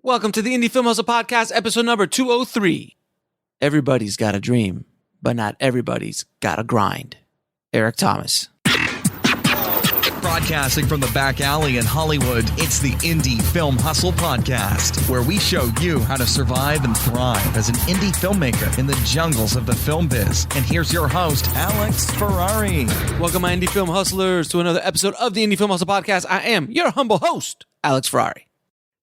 Welcome to the Indie Film Hustle Podcast, episode number 203. Everybody's got a dream, but not everybody's got a grind. Eric Thomas. Broadcasting from the back alley in Hollywood, it's the Indie Film Hustle Podcast, where we show you how to survive and thrive as an indie filmmaker in the jungles of the film biz. And here's your host, Alex Ferrari. Welcome, my Indie Film Hustlers, to another episode of the Indie Film Hustle Podcast. I am your humble host, Alex Ferrari.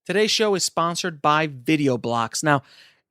Today's show is sponsored by Video Blocks. Now,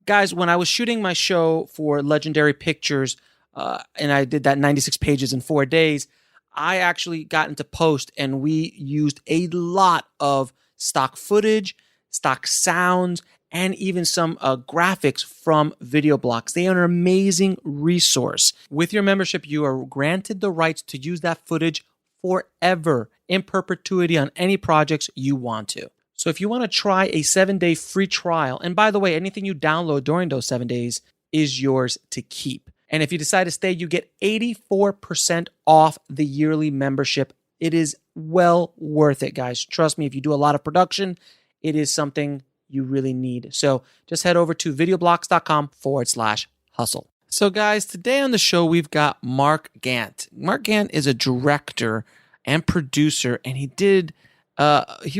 guys, when I was shooting my show for Legendary Pictures, and I did that 96 pages in 4 days, I actually got into post and we used a lot of stock footage, stock sounds, and even some graphics from Video Blocks. They are an amazing resource. With your membership, you are granted the rights to use that footage forever, in perpetuity, on any projects you want to. So if you want to try a 7-day free trial, and by the way, anything you download during those 7 days is yours to keep. And if you decide to stay, you get 84% off the yearly membership. It is well worth it, guys. Trust me, if you do a lot of production, it is something you really need. So just head over to videoblocks.com/hustle. So guys, today on the show, we've got Mark Gantt. Mark Gantt is a director and producer, and he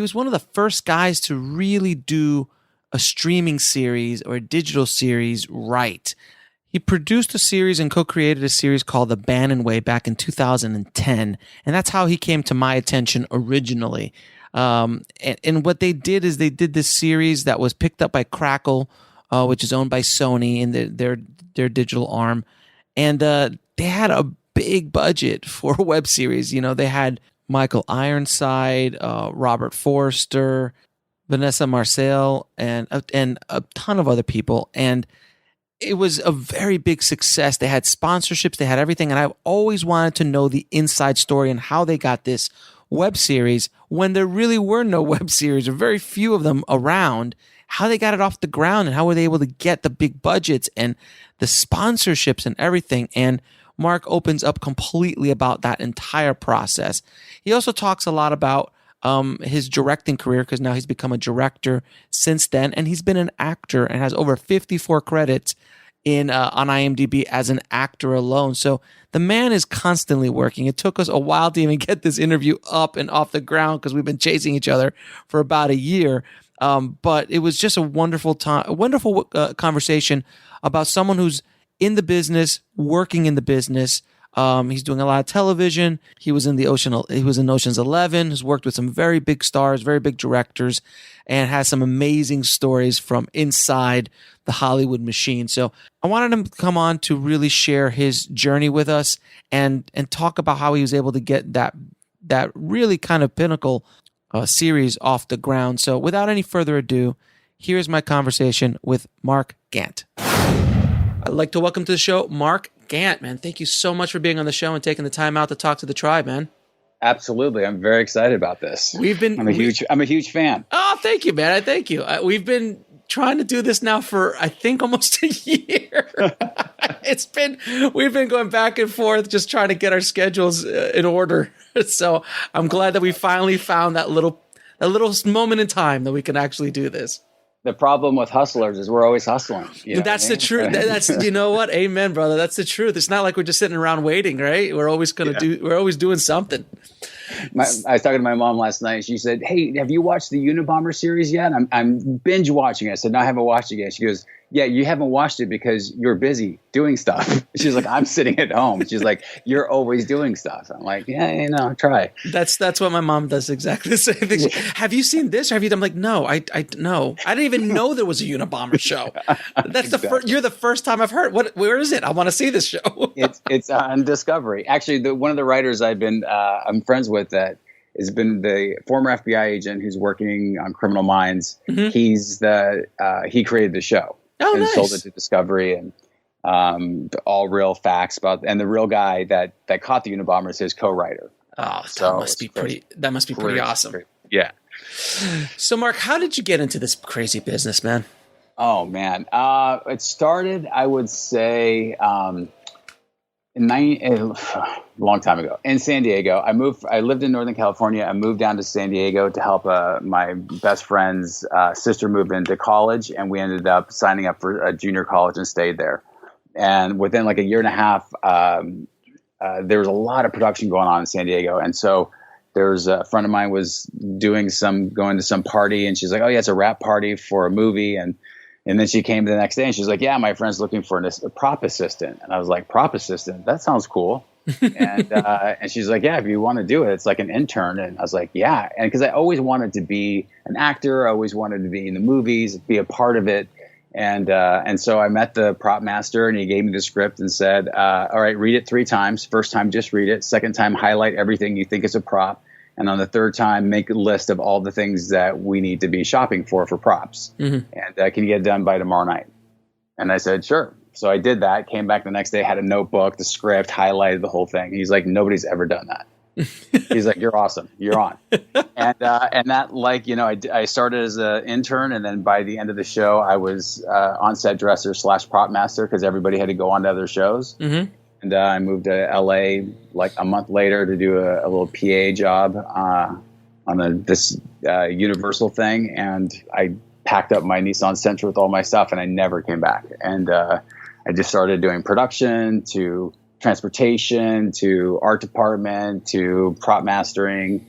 was one of the first guys to really do a streaming series or a digital series right. He produced a series and co-created a series called The Bannen Way back in 2010, and that's how he came to my attention originally. And what they did is they did this series that was picked up by Crackle, which is owned by Sony and their digital arm, and they had a big budget for a web series. You know, they had Michael Ironside, Robert Forster, Vanessa Marcil, and a ton of other people. And it was a very big success. They had sponsorships, they had everything. And I've always wanted to know the inside story and how they got this web series when there really were no web series or very few of them around, how they got it off the ground and how were they able to get the big budgets and the sponsorships and everything. And Mark opens up completely about that entire process. He also talks a lot about his directing career, because now he's become a director since then, and he's been an actor and has over 54 credits on IMDb as an actor alone. So the man is constantly working. It took us a while to even get this interview up and off the ground because we've been chasing each other for about a year. But it was just a wonderful time, a wonderful conversation about someone who's in the business, working in the business. He's doing a lot of television. He was in Ocean's 11. Has worked with some very big stars, very big directors, and has some amazing stories from inside the Hollywood machine. So I wanted him to come on to really share his journey with us and talk about how he was able to get that really kind of pinnacle series off the ground. So without any further ado, here's my conversation with Mark Gantt. I'd like to welcome to the show Mark Gantt, man. Thank you so much for being on the show and taking the time out to talk to the tribe, man. Absolutely. I'm very excited about this. I'm a huge fan. Oh, thank you, man. I thank you. We've been trying to do this now for, I think, almost a year. We've been going back and forth just trying to get our schedules in order. So I'm glad that we finally found that little moment in time that we can actually do this. The problem with hustlers is we're always hustling. That's the truth. That's, you know what? Amen, brother. That's the truth. It's not like we're just sitting around waiting, right? We're always we're always doing something. I was talking to my mom last night. She said, "Hey, have you watched the Unabomber series yet?" I'm binge watching it. I said, "No, I haven't watched it yet." She goes, "Yeah, you haven't watched it because you're busy doing stuff." She's like, "I'm sitting at home." She's like, "You're always doing stuff." I'm like, "Yeah, try." That's what my mom does, exactly the same thing. Yeah. Have you seen this? Or have you done? I'm like, no, I no. I didn't even know there was a Unabomber show. That's exactly. You're the first time I've heard. Where is it? I want to see this show. It's on Discovery. Actually, one of the writers I'm friends with that has been the former FBI agent who's working on Criminal Minds. Mm-hmm. He created the show. Oh, and nice. Sold it to Discovery, and all real facts and the real guy that caught the Unabomber is his co-writer. Oh, that must be pretty awesome. Yeah. So, Mark, how did you get into this crazy business, man? Oh man, it started, I would say, a long time ago in San Diego. I lived in Northern California. I moved down to San Diego to help my best friend's sister move into college, and we ended up signing up for a junior college and stayed there. And within like a year and a half, there was a lot of production going on in San Diego, and so there's a friend of mine was going to some party, and she's like, "Oh yeah, it's a wrap party for a movie," and then she came the next day and she's like, "Yeah, my friend's looking for a prop assistant." And I was like, "Prop assistant? That sounds cool." And she's like, "Yeah, if you want to do it, it's like an intern." And I was like, "Yeah." And because I always wanted to be an actor, I always wanted to be in the movies, be a part of it. And so I met the prop master, and he gave me the script and said, "All right, read it 3 times. First time, just read it. Second time, highlight everything you think is a prop. And on the third time, make a list of all the things that we need to be shopping for props. Mm-hmm. And can you get it done by tomorrow night?" And I said, "Sure." So I did that, came back the next day, had a notebook, the script, highlighted the whole thing. He's like, "Nobody's ever done that." He's like, "You're awesome. You're on." And that, like, I started as an intern, and then by the end of the show, I was on-set dresser / prop master because everybody had to go on to other shows. Mm-hmm. And I moved to LA like a month later to do a little PA job on this Universal thing. And I packed up my Nissan Sentra with all my stuff, and I never came back. And I just started doing production to transportation to art department to prop mastering,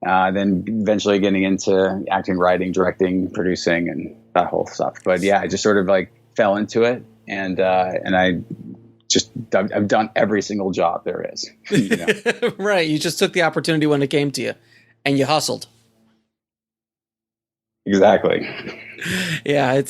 then eventually getting into acting, writing, directing, producing, and that whole stuff. But yeah, I just sort of like fell into it, and I've done every single job there is. Right. You just took the opportunity when it came to you, and you hustled. Exactly. Yeah,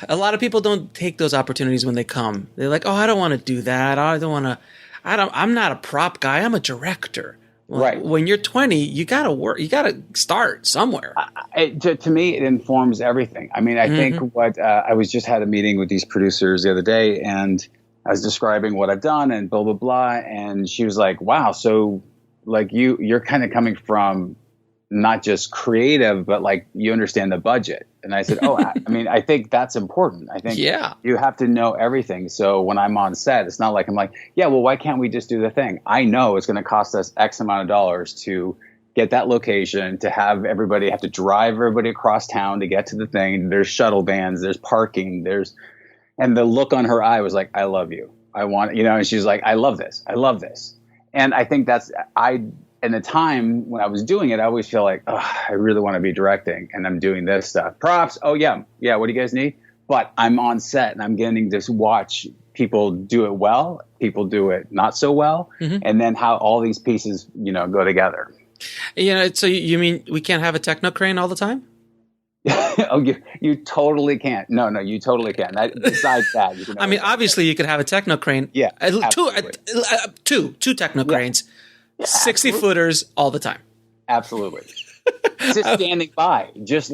a lot of people don't take those opportunities when they come. They're like, "Oh, I don't want to do that. I'm not a prop guy. I'm a director." Well, right. When you're 20, you got to work. You got to start somewhere. To me, it informs everything. I mean, I think I had a meeting with these producers the other day, and I was describing what I've done and blah, blah, blah. And she was like, "Wow. So like you're kind of coming from not just creative, but like you understand the budget." And I said, "Oh, I mean, I think that's important. I think you have to know everything. So when I'm on set, it's not like I'm like, yeah, well, why can't we just do the thing? I know it's going to cost us X amount of dollars to get that location, to have everybody have to drive everybody across town to get to the thing. There's shuttle vans, there's parking, and the look on her eye was like, "I love you. I want," and she's like, "I love this. I love this." And I think in the time when I was doing it, I always feel like, "Oh, I really want to be directing, and I'm doing this stuff. Props. Oh yeah. What do you guys need?" But I'm on set, and I'm getting to watch people do it well, people do it not so well, and then how all these pieces, go together. So you mean we can't have a techno crane all the time? Oh, you totally can't. No, you totally can't. Besides that, you can. I mean, obviously, you could have a techno crane. Yeah, two techno cranes, 60-footers all the time. Absolutely. Just standing by, just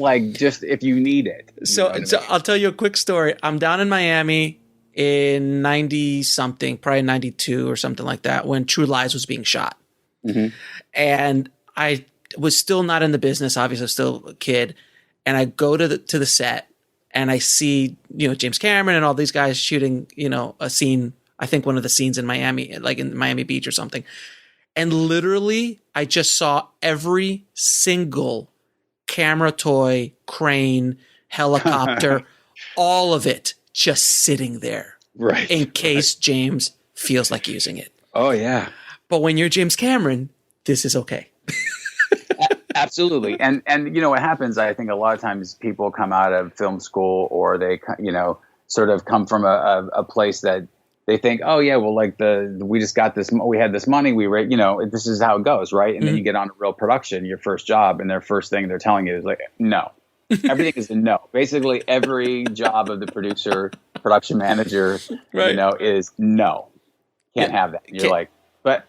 if you need it. So I'll tell you a quick story. I'm down in Miami in 90-something, probably 92 or something like that, when True Lies was being shot. Mm-hmm. And I was still not in the business. Obviously, I was still a kid. And I go to the set, and I see, James Cameron and all these guys shooting, a scene, I think one of the scenes in Miami, like in Miami Beach or something. And literally, I just saw every single camera toy, crane, helicopter, all of it just sitting there. Right. In case James feels like using it. Oh, yeah. But when you're James Cameron, this is okay. Absolutely. And what happens, I think a lot of times people come out of film school, or they, sort of come from a place that they think, "Oh yeah, well, like we just got this, we had this money, this is how it goes." Right. And then you get on a real production, your first job, and their first thing they're telling you is like, "No." Everything is a no. Basically every job of the producer, production manager, right. Is no. Can't have that. You're like, but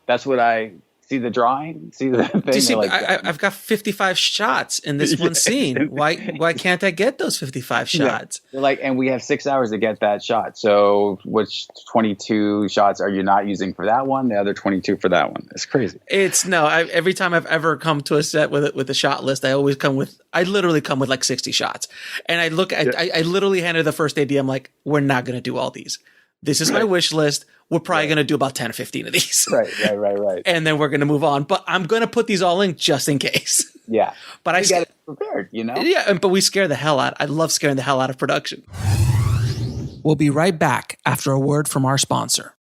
that's what I see the drawing, see the thing. Do you see, I've got 55 shots in this one scene. Why can't I get those 55 shots? Yeah. Like, and we have 6 hours to get that shot. So which 22 shots are you not using for that one? The other 22 for that one. It's crazy. Every time I've ever come to a set with a shot list, I literally come with like 60 shots. And I literally handed the first AD, I'm like, "We're not going to do all these. This is my wish list. We're probably going to do about 10 or 15 of these. Right. And then we're going to move on. But I'm going to put these all in just in case. Yeah. But I got it prepared, you know? Yeah, but we scare the hell out. I love scaring the hell out of production. We'll be right back after a word from our sponsor.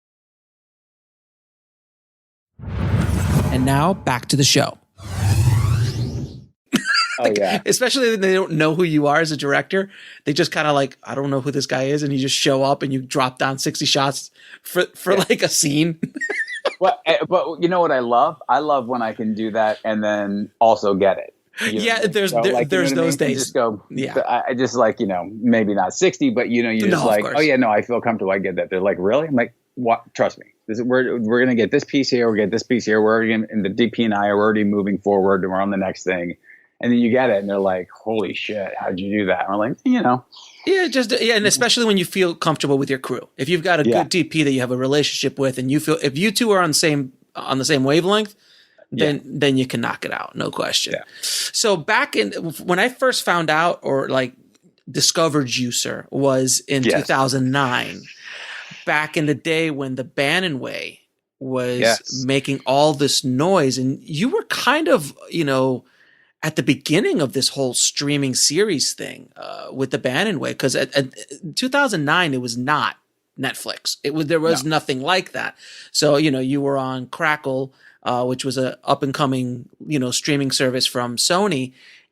And now back to the show. Oh, yeah. Especially when they don't know who you are as a director. They just kind of like, I don't know who this guy is. And you just show up and you drop down 60 shots for like a scene. But you know what I love? I love when I can do that and then also get it. There's those days. Just go, I just like, maybe not 60, but you just like, oh yeah, no, I feel comfortable. I get that. They're like, really? I'm like, what? Trust me. We're going to get this piece here. We're going to get this piece here. We're already in the DP and I are already moving forward and we're on the next thing. And then you get it and they're like, holy shit, how'd you do that? And we're like, Yeah, and especially when you feel comfortable with your crew. If you've got a good DP that you have a relationship with and you feel, if you two are on the same wavelength, then you can knock it out, no question. Yeah. So when I first found out or like discovered you, sir, was in 2009. Back in the day when the Bannen Way was making all this noise, and you were kind of, at the beginning of this whole streaming series thing with the Bannen Way, because at 2009 it was not Netflix. There was nothing like that. So you were on Crackle, which was a up and coming streaming service from Sony,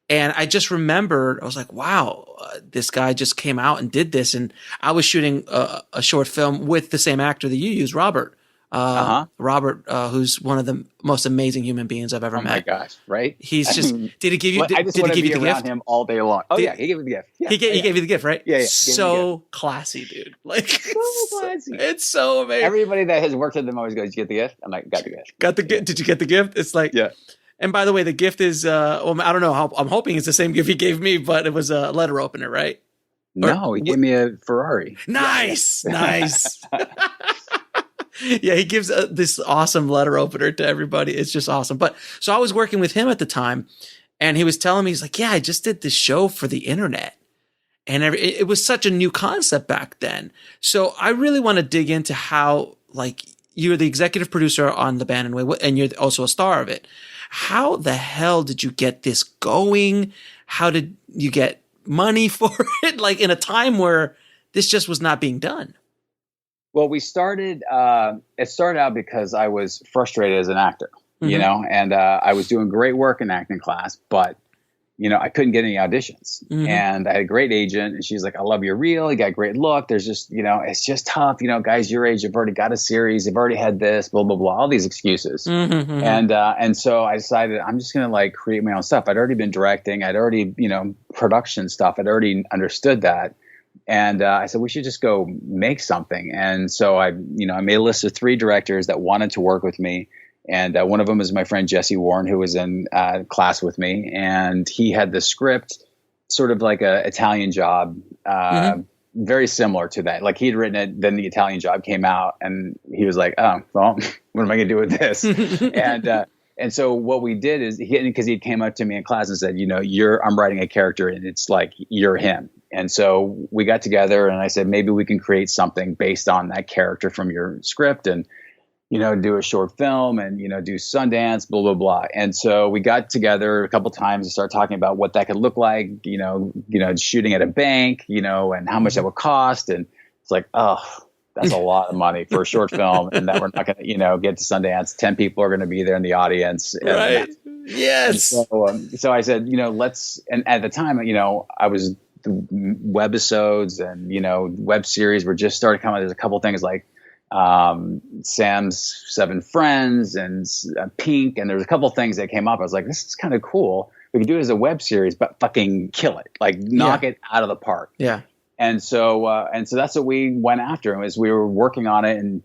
and I just remembered I was like, wow, this guy just came out and did this, and I was shooting a short film with the same actor that you use, Robert. Robert, who's one of the most amazing human beings I've ever met. Oh my gosh, right? He's did he give you? I just want to be around him all day long. Oh yeah, he gave me the gift. Yeah, he gave you the gift, right? Yeah. So classy, dude. Like so classy. It's so amazing. Everybody that has worked with them always goes, "Did you get the gift?" I'm like, "Got the gift." Got the gift. Did you get the gift? It's like And by the way, the gift is I don't know how. I'm hoping it's the same gift he gave me, but it was a letter opener, right? No, he gave me a Ferrari. Nice. Yeah, he gives this awesome letter opener to everybody. It's just awesome. But so I was working with him at the time, and he was telling me, he's like, yeah, I just did this show for the internet. And it was such a new concept back then. So I really want to dig into how, like, you're the executive producer on the Bannen Way, and you're also a star of it. How the hell did you get this going? How did you get money for it? Like, in a time where this just was not being done. Well, it started out because I was frustrated as an actor, and I was doing great work in acting class, but, I couldn't get any auditions. And I had a great agent, and she's like, I love your reel. You got a great look. There's just, it's just tough. Guys your age have already got a series. They've already had this, blah, blah, blah, all these excuses. And so I decided I'm just going to like create my own stuff. I'd already been directing. I'd already, production stuff. I'd already understood that. And I said, we should just go make something. And so I made a list of 3 directors that wanted to work with me. And one of them is my friend Jesse Warren, who was in class with me. And he had the script, sort of like a Italian Job, very similar to that. Like he'd written it, then the Italian Job came out, and he was like, oh, well, what am I going to do with this? And so what we did is, because he came up to me in class and said, I'm writing a character, and it's like, you're him. And so we got together, and I said, maybe we can create something based on that character from your script, and, do a short film, and, do Sundance, blah, blah, blah. And so we got together a couple times and started talking about what that could look like, shooting at a bank, and how much that would cost. And it's like, oh, that's a lot of money for a short film, and that we're not going to, get to Sundance. 10 people are going to be there in the audience. Right. Yes. So I said, let's, and at the time, I was, the webisodes and, web series were just started coming. There's a couple things like Sam's 7 Friends and Pink. And there's a couple things that came up. I was like, this is kind of cool. We can do it as a web series, but fucking kill it. Like knock it out of the park. Yeah. And so that's what we went after. As we were working on it and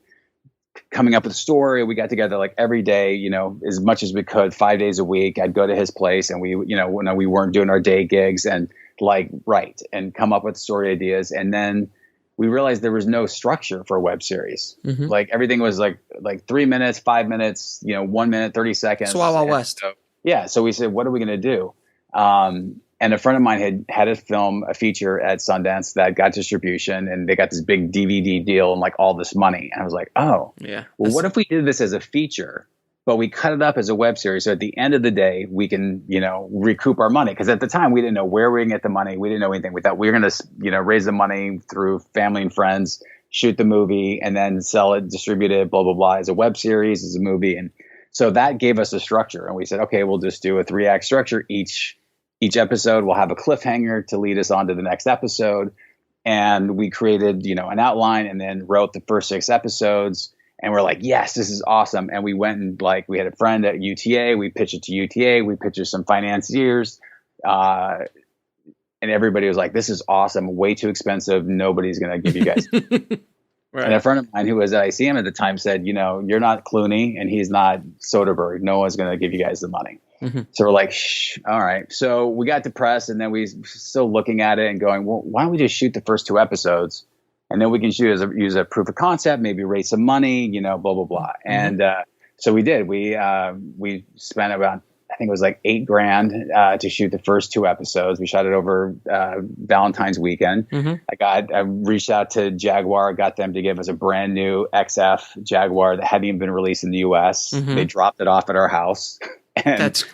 coming up with a story, we got together like every day, as much as we could, 5 days a week. I'd go to his place, and we, when we weren't doing our day gigs, and like write and come up with story ideas. And then we realized there was no structure for a web series. Like everything was like 3 minutes, 5 minutes, 1 minute, 30 seconds. So Wild West. So we said, what are we going to do? And a friend of mine had a film, a feature at Sundance that got distribution, and they got this big DVD deal and like all this money. And I was like, oh, Yeah. well, what if we did this as a feature, but we cut it up as a web series? So at the end of the day, we can, recoup our money. Because at the time, we didn't know where we were going to get the money. We didn't know anything. We thought we were going to, raise the money through family and friends, shoot the movie, and then sell it, distribute it, blah, blah, blah, as a web series, as a movie. And so that gave us a structure. And we said, okay, we'll just do a 3-act structure. Each episode will have a cliffhanger to lead us on to the next episode. And we created, an outline and then wrote the first 6 episodes. And we're like, yes, this is awesome. And we went and we had a friend at UTA. We pitched it to UTA. We pitched it to some financiers. And everybody was like, this is awesome. Way too expensive. Nobody's going to give you guys. Right. And a friend of mine who was at ICM at the time said, you're not Clooney and he's not Soderbergh. No one's going to give you guys the money. Mm-hmm. So we're like, shh, all right. So we got depressed, and then we still looking at it and going, well, why don't we just shoot the first 2 episodes, and then we can use a proof of concept, maybe raise some money, blah, blah, blah. Mm-hmm. And so we did. We spent about, I think it was like $8,000 to shoot the first 2 episodes. We shot it over Valentine's weekend. Mm-hmm. I reached out to Jaguar, got them to give us a brand new XF Jaguar that hadn't even been released in the US. Mm-hmm. They dropped it off at our house. Let's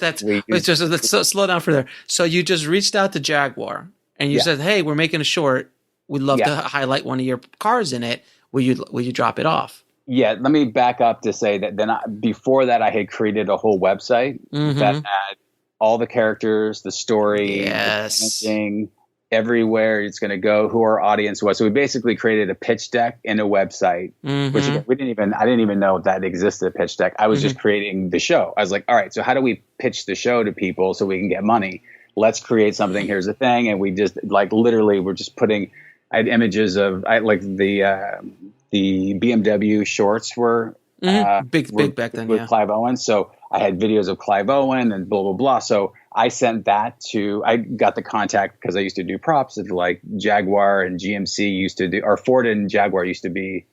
slow down for there. So you just reached out to Jaguar and you said, hey, we're making a short. We'd love to highlight one of your cars in it. Will you drop it off? Yeah, let me back up to say that before that, I had created a whole website that had all the characters, the story, the imaging, everywhere it's going to go, who our audience was. So we basically created a pitch deck in a website, which again, I didn't even know that existed, a pitch deck. I was just creating the show. I was like, all right, so how do we pitch the show to people so we can get money? Let's create something. Here's the thing. And we just literally we're just putting, I had images of the BMW shorts were big back then with Clive Owen. So I had videos of Clive Owen and blah, blah, blah. So I sent that I got the contact because I used to do props of Jaguar and GMC used to do, or Ford and Jaguar used to be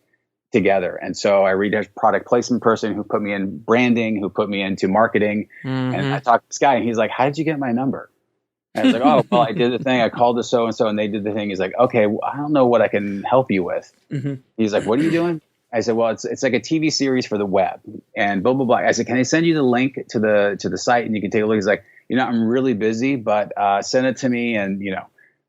together. And so I read a product placement person who put me in branding, who put me into marketing. Mm-hmm. And I talked to this guy and he's like, how did you get my number? And I was like, oh, well, I did the thing. I called the so-and-so and they did the thing. He's like, okay, well, I don't know what I can help you with. Mm-hmm. He's like, what are you doing? I said, well, it's like a TV series for the web and blah, blah, blah. I said, can I send you the link to the site and you can take a look? He's like, I'm really busy, but send it to me. And,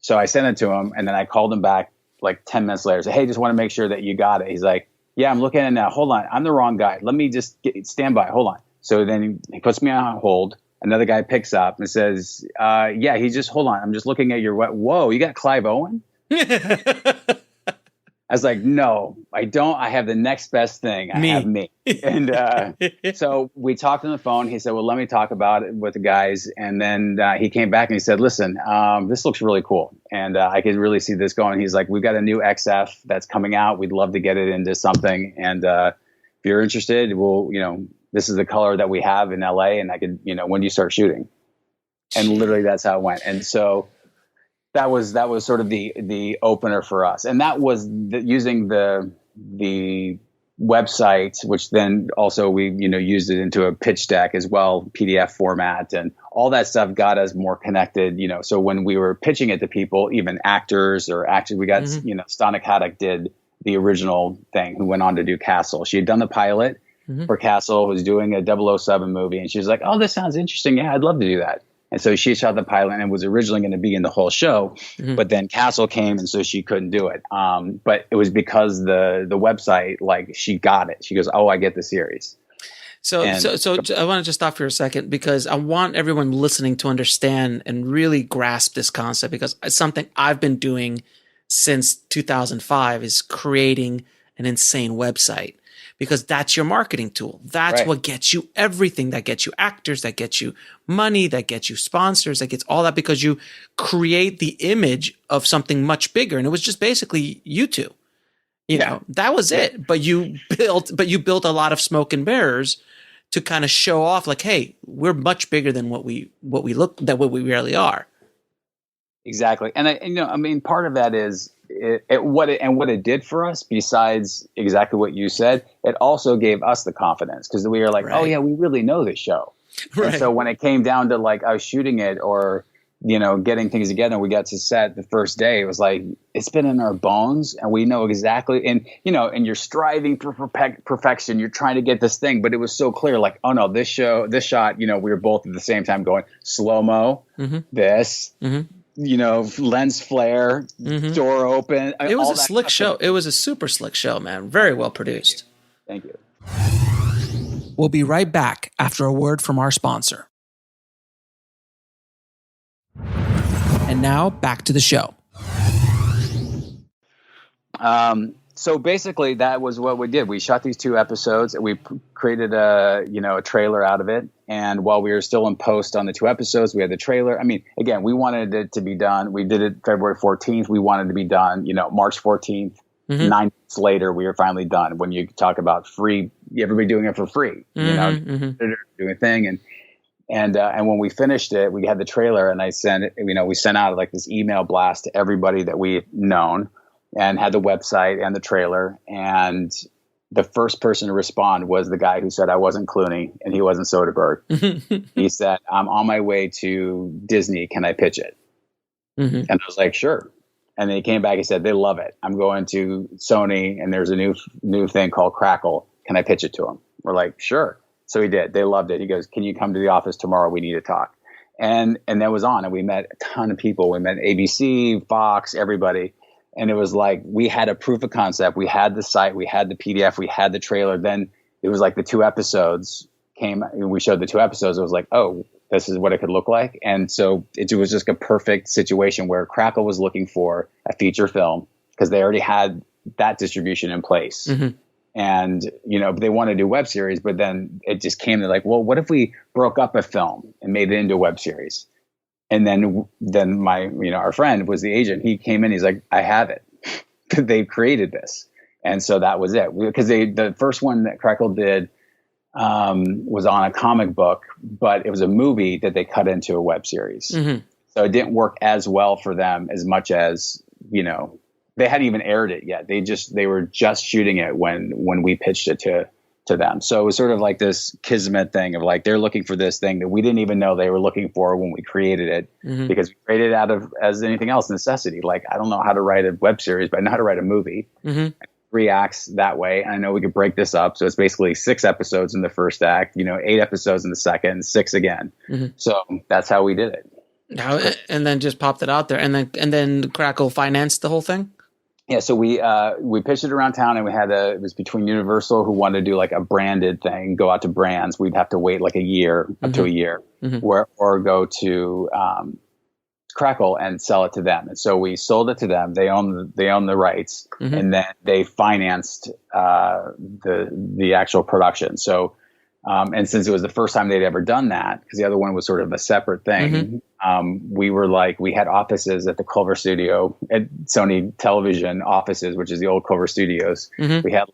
so I sent it to him and then I called him back 10 minutes later. I said, hey, just want to make sure that you got it. He's like, yeah, I'm looking at it now. Hold on. I'm the wrong guy. Let me just stand by. Hold on. So then he puts me on hold. Another guy picks up and says, yeah, hold on. I'm just looking at your whoa, you got Clive Owen? I was like, no, I don't. I have the next best thing. I have me. And so we talked on the phone. He said, well, let me talk about it with the guys. And then he came back and he said, listen, this looks really cool. And I could really see this going. He's like, we've got a new XF that's coming out. We'd love to get it into something. And if you're interested, this is the color that we have in LA. And I could, when do you start shooting? And literally that's how it went. And so that was sort of the opener for us. And that was using the website, which then also we, used it into a pitch deck as well, PDF format, and all that stuff got us more connected, So when we were pitching it to people, even actors or actually we got, Stana Katic did the original thing, who went on to do Castle. She had done the pilot for Castle, was doing a 007 movie. And she was like, oh, this sounds interesting. Yeah, I'd love to do that. And so she shot the pilot and was originally going to be in the whole show, but then Castle came and so she couldn't do it. But it was because the website, she got it. She goes, oh, I get the series. So I want to just stop for a second because I want everyone listening to understand and really grasp this concept, because it's something I've been doing since 2005 is creating an insane website. Because that's your marketing tool. That's what gets you everything. That gets you actors, that gets you money, that gets you sponsors, that gets all that, because you create the image of something much bigger. And it was just basically you two. That was it. But you built a lot of smoke and mirrors to kind of show off hey, we're much bigger than what we really are. Exactly. And part of that is what it did for us, besides exactly what you said, it also gave us the confidence, because we were like, oh yeah, we really know this show. Right. And so when it came down to I was shooting it, or getting things together. We got to set the first day. It was like, it's been in our bones and we know exactly. And, and you're striving for perfection. You're trying to get this thing, but it was so clear, like, oh no, this shot, we were both at the same time going slow-mo, this, lens flare, door open. It was a slick show. It was a super slick show, man. Very well produced. Thank you. We'll be right back after a word from our sponsor. And now back to the show. So basically that was what we did. We shot these 2 episodes and we created a trailer out of it. And while we were still in post on the 2 episodes, we had the trailer. I mean, again, we wanted it to be done. We did it February 14th. We wanted it to be done, March 14th. 9 months later, we were finally done. When you talk about free, everybody doing it for free, doing a thing. And when we finished it, we had the trailer and we sent out like this email blast to everybody that we had known and had the website and the trailer. And the first person to respond was the guy who said, I wasn't Clooney and he wasn't Soderbergh. He said, I'm on my way to Disney. Can I pitch it? And I was like, sure. And then he came back and said, they love it. I'm going to Sony and there's a new thing called Crackle. Can I pitch it to him? We're like, sure. So he did. They loved it. He goes, can you come to the office tomorrow? We need to talk. And that was on. And we met a ton of people. We met ABC, Fox, everybody. And it was like, we had a proof of concept. We had the site. We had the PDF. We had the trailer. Then it was like the 2 episodes came. We showed the 2 episodes. It was like, oh, this is what it could look like. And so it was just a perfect situation where Crackle was looking for a feature film because they already had that distribution in place. And, they want to do web series, but then it just came to like, well, what if we broke up a film and made it into a web series? And then our friend was the agent. He came in, he's like, I have it. They've created this. And so that was it. Because the first one that Crackle did was on a comic book, but it was a movie that they cut into a web series. So it didn't work as well for them as much as, they hadn't even aired it yet. They were just shooting it when we pitched it to them. So it was sort of like this kismet thing of like, they're looking for this thing that we didn't even know they were looking for when we created it, because we created it out of, as anything else, necessity. Like, I don't know how to write a web series, but I know how to write a movie. 3 acts that way. And I know we could break this up. So it's basically 6 episodes in the first act, 8 episodes in the second, 6 again. So that's how we did it. And then just popped it out there. And then Crackle financed the whole thing? Yeah, so we pitched it around town, and it was between Universal, who wanted to do like a branded thing, go out to brands. We'd have to wait like a year, up to a year, or go to Crackle and sell it to them. And so we sold it to them. They own the rights, and then they financed the actual production. So, and since it was the first time they'd ever done that, because the other one was sort of a separate thing, we had offices at the Culver studio at Sony Television offices, which is the old Culver Studios. We had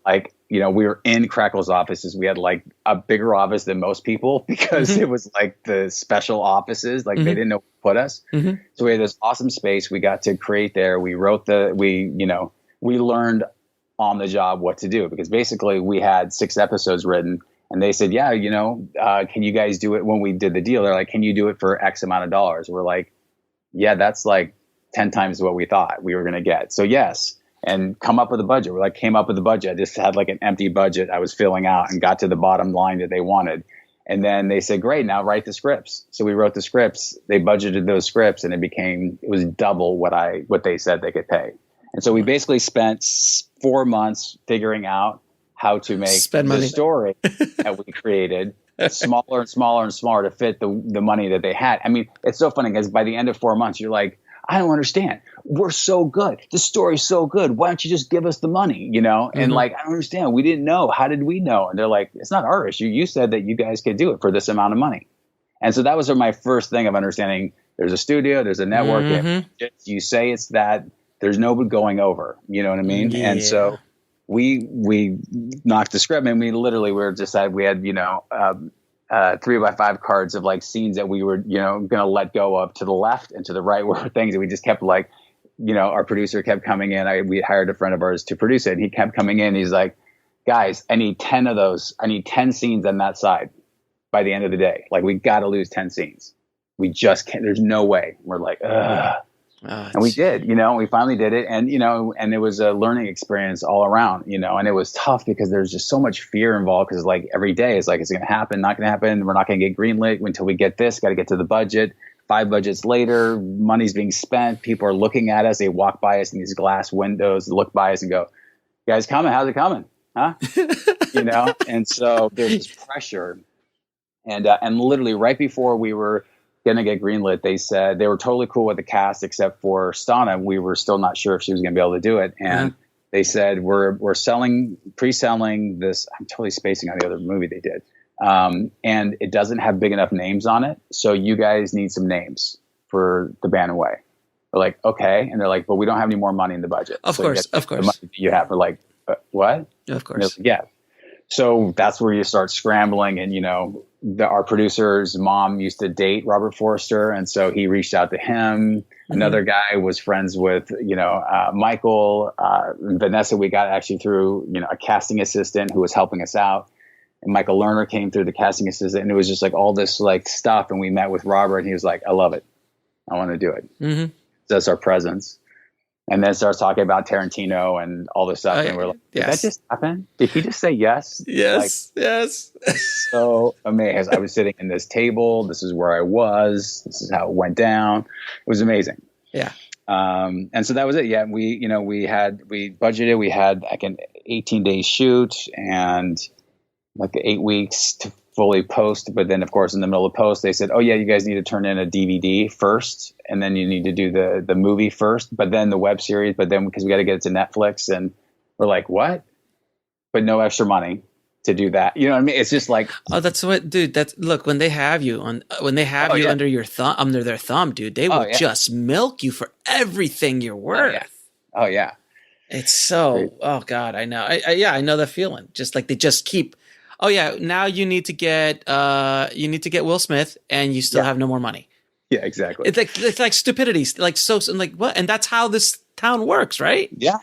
we were in Crackle's offices. We had like a bigger office than most people because it was like the special offices, like they didn't know where to put us. So we had this awesome space we got to create there. We wrote we learned on the job what to do, because basically we had 6 episodes written. And they said, yeah, can you guys do it? When we did the deal, they're like, can you do it for X amount of dollars? We're like, yeah, that's like 10 times what we thought we were going to get. So yes. And come up with a budget. We're like, came up with a budget. I just had like an empty budget I was filling out and got to the bottom line that they wanted. And then they said, great, now write the scripts. So we wrote the scripts. They budgeted those scripts, and it was double what they said they could pay. And so we basically spent 4 months figuring out how to make the story that we created smaller and smaller and smaller to fit the money that they had. I mean, it's so funny because by the end of 4 months, you're like, I don't understand. We're so good. The story's so good. Why don't you just give us the money? And like, I don't understand. We didn't know. How did we know? And they're like, it's not our issue. You said that you guys could do it for this amount of money. And so that was my first thing of understanding. There's a studio, there's a network. You say it's that, there's no going over. You know what I mean? Yeah. And so we knocked the script, and we had 3x5 cards of like scenes that we were going to let go of to the left and to the right were things that we just kept like, our producer kept coming in. We hired a friend of ours to produce it, and he kept coming in. He's like, guys, I need 10 of those. I need 10 scenes on that side by the end of the day. Like, we got to lose 10 scenes. We just can't. There's no way. We're like, ugh. And we did, we finally did it. And, and it was a learning experience all around, and it was tough because there's just so much fear involved because like every day is like, it's going to happen, not going to happen. We're not going to get greenlit until we get this, got to get to the budget. 5 budgets later, money's being spent. People are looking at us. They walk by us in these glass windows, look by us and go, you guys coming? How's it coming? Huh? And so there's this pressure. And literally right before we were going to get greenlit, they said they were totally cool with the cast except for Stana. We were still not sure if she was going to be able to do it. And they said, we're pre-selling this. I'm totally spacing on the other movie they did. And it doesn't have big enough names on it. So you guys need some names for the Bannen Way. We're like, okay. And they're like, but we don't have any more money in the budget. Of course. The money you have. We're like, what? Of course. Like, yeah. So that's where you start scrambling. And, our producer's mom used to date Robert Forster. And so he reached out to him. Another guy was friends with, Michael, Vanessa. We got actually through, a casting assistant who was helping us out. And Michael Lerner came through the casting assistant. And it was just like all this like stuff. And we met with Robert and he was like, I love it. I want to do it. Mm-hmm. That's our presence. And then starts talking about Tarantino and all this stuff. And we're like, did that just happen? Did he just say yes? Yes. Yes. So amazing. I was sitting in this table. This is where I was. This is how it went down. It was amazing. Yeah. And so that was it. Yeah. We budgeted, we had like an 18-day shoot and like 8 weeks to fully post. But then of course, in the middle of post, they said, oh yeah, you guys need to turn in a DVD first. And then you need to do the movie first, but then the web series, but then because we got to get it to Netflix and we're like, what? But no extra money to do that. You know what I mean? It's just like, oh, that's what, dude, look, when they have you under their thumb, dude, they will just milk you for everything you're worth. Oh yeah. It's so, oh God, I know. I know the feeling. Just like they just keep, oh yeah, now you need to get Will Smith and you still have no more money. Yeah, exactly. It's like stupidity. Like what? And that's how this town works, right? Yeah.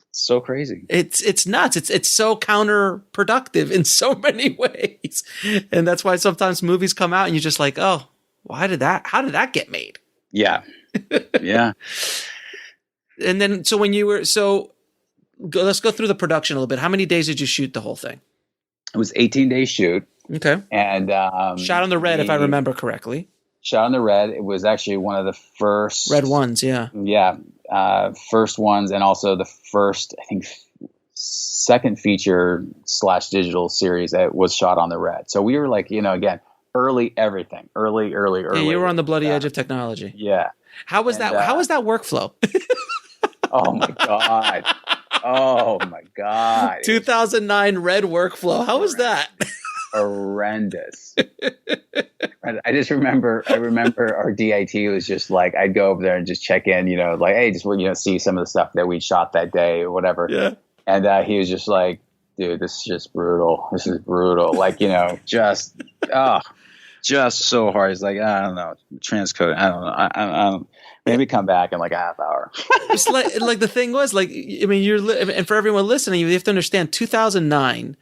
It's so crazy. It's nuts. It's so counterproductive in so many ways. And that's why sometimes movies come out and you're just like, oh, how did that get made? Yeah. Yeah. And then let's go through the production a little bit. How many days did you shoot the whole thing? It was 18-day shoot. Okay. And shot on the red, if I remember correctly. Shot on the red. It was actually one of the first red ones. Yeah. Yeah. First ones. And also the first, I think, second feature / digital series that was shot on the red. So we were like, again, early everything. Early. Yeah, you were on the bloody edge of technology. Yeah. How was that workflow? Oh my God. Oh my God. 2009 red workflow. How was that? Horrendous. I remember our DIT was just like, I'd go over there and just check in, like, hey, just, see some of the stuff that we shot that day or whatever. Yeah. And he was just like, dude, this is just brutal. This is brutal. Like, just so hard. He's like, I don't know, transcode. I don't know. I don't. Maybe come back in like a half hour. It's like the thing was like, I mean, and for everyone listening, you have to understand 2009,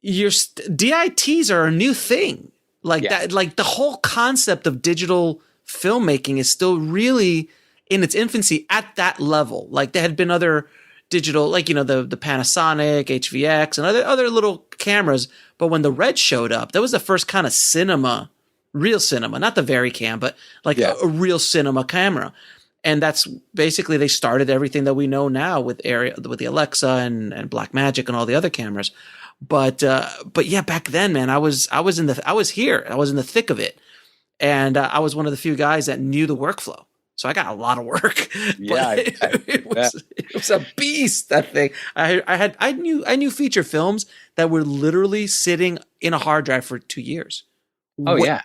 DITs are a new thing that, like the whole concept of digital filmmaking is still really in its infancy at that level. Like there had been other digital, like, the Panasonic, HVX and other little cameras. But when the red showed up, that was the first kind of real cinema, not the Varicam, but like a real cinema camera. And that's basically, they started everything that we know now with the Alexa and Blackmagic and all the other cameras. But yeah, back then, man, I was in the thick of it. And I was one of the few guys that knew the workflow. So I got a lot of work. Yeah. It was a beast, that thing. I knew feature films that were literally sitting in a hard drive for 2 years.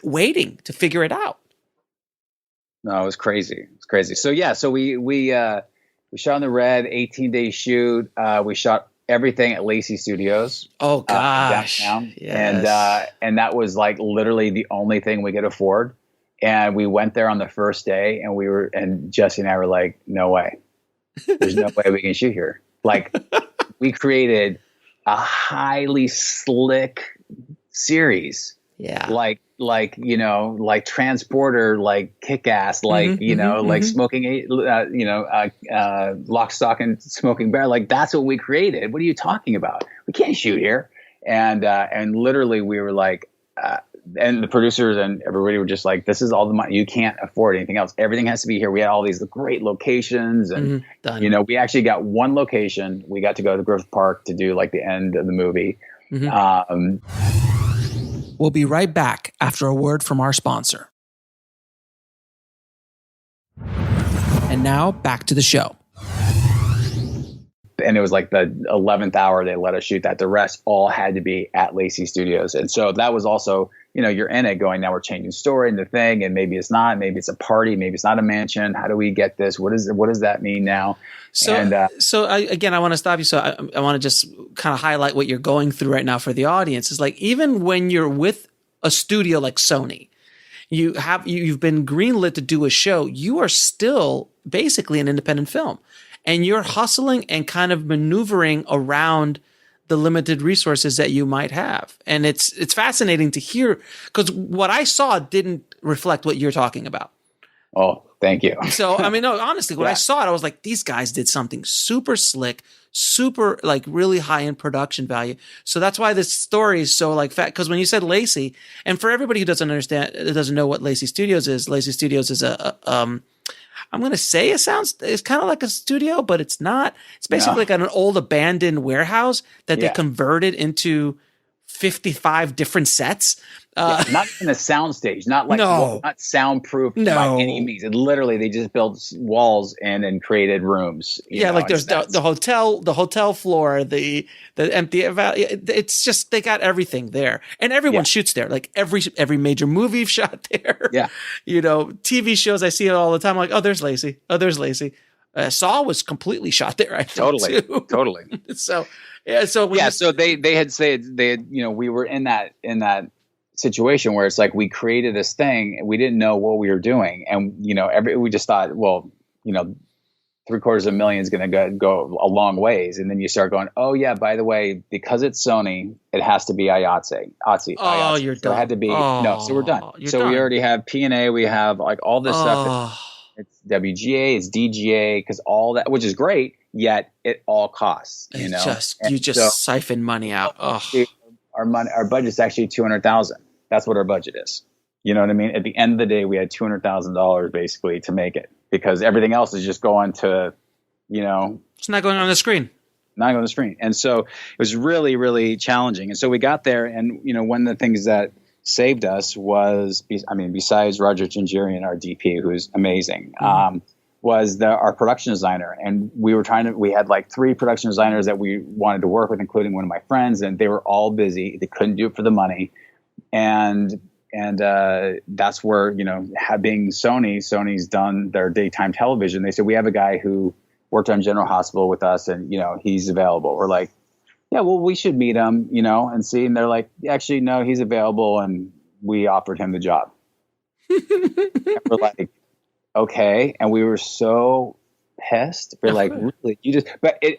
Waiting to figure it out. No, it was crazy. It's crazy. So yeah, we shot on the red, 18-day shoot. We shot everything at Lacey Studios. Oh gosh. Downtown. Yes. And that was like literally the only thing we could afford. And we went there on the first day and Jesse and I were like, no way. There's no way we can shoot here. Like we created a highly slick series. Yeah. Like like, you know, like Transporter, like Kick-Ass, like, you know, like Smoking, Lock, Stock, and Smoking Barrel. Like, that's what we created. What are you talking about? We can't shoot here. And literally we were like, and the producers and everybody were just like, this is all the money. You can't afford anything else. Everything has to be here. We had all these great locations, and, you know, we actually got one location. We got to go to Griffith Park to do like the end of the movie. We'll be right back after a word from our sponsor. And now back to the show. And it was like the 11th hour they let us shoot that. The rest all had to be at Lacey Studios. And so that was also, you know, you're in it going, now we're changing story and the thing, and maybe it's not, maybe it's a party, maybe it's not a mansion. How do we get this? What does that mean now? So again, I want to stop you. So I want to just kind of highlight what you're going through right now for the audience. Is like, even when you're with a studio like Sony, you've been greenlit to do a show, you are still basically an independent film. And you're hustling and kind of maneuvering around the limited resources that you might have. And it's fascinating to hear, because what I saw didn't reflect what you're talking about. Oh, thank you. So, I mean, no, honestly, when I saw it, I was like, these guys did something super slick, super like really high in production value. So that's why this story is so like fat. Because when you said Lacey, and for everybody who doesn't know what Lacey Studios is I'm going to say it's kind of like a studio, but it's not. It's basically like an old abandoned warehouse that they converted into 55 different sets. Not even a sound stage, not soundproof by any means. And literally they just built walls and created rooms. Like there's the hotel floor, the empty, it's just, they got everything there, and everyone shoots there. Like every major movie shot there. Yeah. You know, TV shows, I see it all the time. I'm like, oh, there's Lacey. Oh, there's Lacey. Saw was completely shot there. I think, Totally. So they had said, you know, we were in that situation where it's like, we created this thing and we didn't know what we were doing. And, you know, we just thought, well, you know, $750,000 is going to go a long ways. And then you start going, oh yeah, by the way, because it's Sony, it has to be IATSE. Oh, you're done. It had to be, so we're done. So we already have P&A, we have like all this stuff. It's WGA, it's DGA, because all that, which is great, yet it all costs, you know. You just siphon money out. Our budget's actually $200,000. That's what our budget is. You know what I mean? At the end of the day, we had $200,000 basically to make it, because everything else is just going to, you know, it's not going on the screen. Not on the screen. And so it was really, really challenging. And so we got there, and, you know, one of the things that saved us was, besides Roger Gingerian, our DP, who's amazing, was our production designer. And we had like 3 production designers that we wanted to work with, including one of my friends, and they were all busy. They couldn't do it for the money. And that's where, you know, being Sony's done their daytime television. They said, we have a guy who worked on General Hospital with us, and, you know, he's available. We're like, yeah, well, we should meet him, you know, and see. And they're like, actually, no, he's available. And we offered him the job. And we're like, okay. And we were so pissed. We're like, really?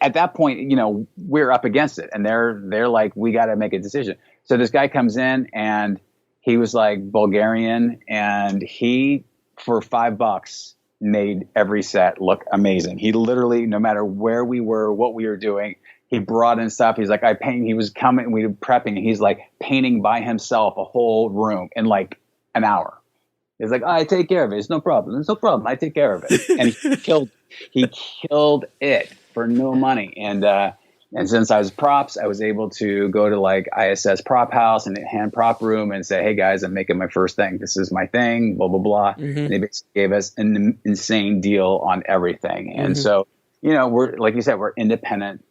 At that point, you know, we're up against it. And they're like, we got to make a decision. So this guy comes in, and he was like Bulgarian, and he, for $5, made every set look amazing. He literally, no matter where we were, what we were doing, he brought in stuff. He's like, he was coming, we were prepping, and he's like painting by himself a whole room in like an hour. He's like, I take care of it. It's no problem. It's no problem. I take care of it. And he killed it for no money. And since I was props, I was able to go to like ISS prop house and hand prop room and say, hey guys, I'm making my first thing. This is my thing, blah, blah, blah. And they basically gave us an insane deal on everything. And so, you know, we're, like you said, we're independent,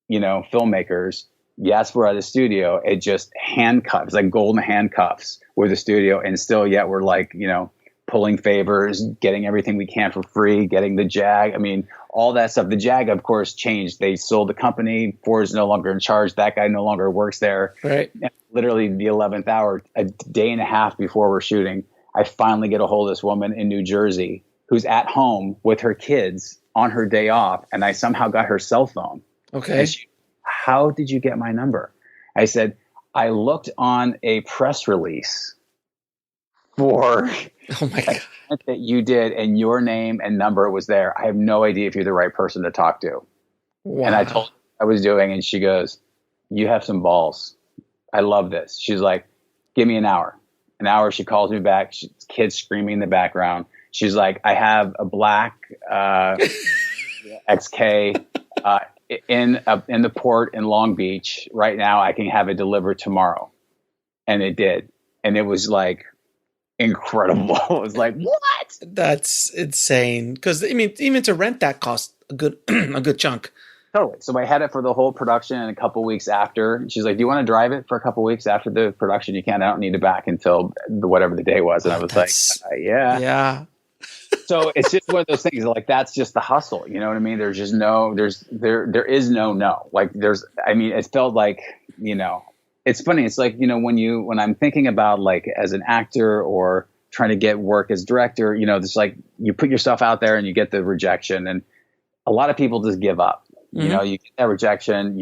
you know, filmmakers. Yes, we're at a studio. It just handcuffs, like golden handcuffs with the studio. And still yet we're like, you know, pulling favors, getting everything we can for free, getting the JAG. I mean, all that stuff. The JAG, of course, changed. They sold the company. Ford is no longer in charge. That guy no longer works there. Right. And literally the 11th hour, a day and a half before we're shooting, I finally get a hold of this woman in New Jersey who's at home with her kids on her day off. And I somehow got her cell phone. Okay. How did you get my number? I said, I looked on a press release for Oh my God. that you did, and your name and number was there. I have no idea if you're the right person to talk to. Wow. And I told her I was doing, and she goes, you have some balls. I love this. She's like, give me an hour. An hour, she calls me back. Kids screaming in the background. She's like, I have a black XK in the port in Long Beach right now. I can have it delivered tomorrow. And it did. And it was like incredible. It was like, what? That's insane. Because I mean, even to rent that cost a good chunk. Totally. So I had it for the whole production, and a couple weeks after, she's like, do you want to drive it for a couple weeks after the production? You can't. I don't need it back until whatever the day was. And I was like, yeah. Yeah. So it's just one of those things. Like, that's just the hustle. You know what I mean? There's just there is no. Like, it felt like, it's funny. It's like, when I'm thinking about, like, as an actor or trying to get work as director, it's like you put yourself out there and you get the rejection, and a lot of people just give up. Mm-hmm. You get that rejection,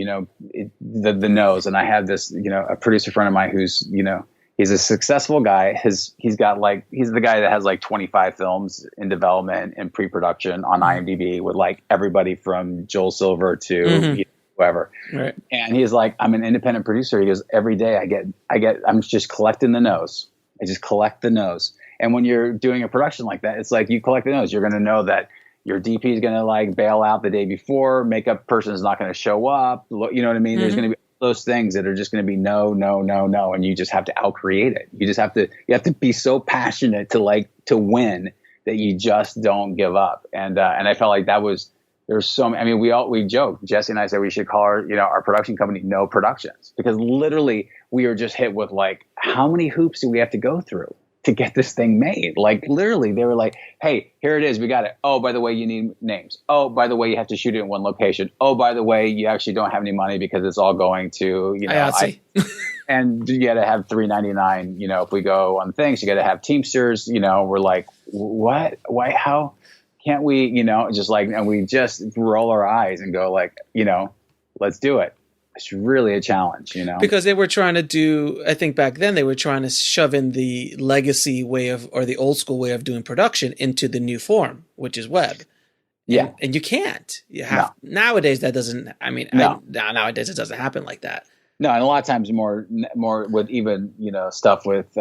the no's. And I have this, a producer friend of mine who's, he's a successful guy. He's the guy that has like 25 films in development and pre-production on IMDb with like everybody from Joel Silver to whoever. Right. And he's like, I'm an independent producer. He goes, every day I'm just collecting the no's. I just collect the no's. And when you're doing a production like that, it's like you collect the no's. You're going to know that your DP is going to like bail out the day before. Makeup person is not going to show up. You know what I mean? Mm-hmm. There's going to be those things that are just going to be no, and you just have to outcreate it. You have to be so passionate to win that you just don't give up. And I felt like there's so many. I mean, we joke. Jesse and I said we should call our production company No Productions, because literally we were just hit with like, how many hoops do we have to go through to get this thing made? Like, literally, they were like, hey, here it is. We got it. Oh, by the way, you need names. Oh, by the way, you have to shoot it in one location. Oh, by the way, you actually don't have any money because it's all going to, and you got to have $3.99. If we go on things, you got to have Teamsters. We're like, what? Why? How can't we? Just like, and we just roll our eyes and go like, let's do it. It's really a challenge, because they were trying to do, I think back then they were trying to shove in the legacy way or the old school way of doing production into the new form, which is web. Yeah. And you can't. Nowadays that doesn't, nowadays it doesn't happen like that. No. And a lot of times more with even, stuff with,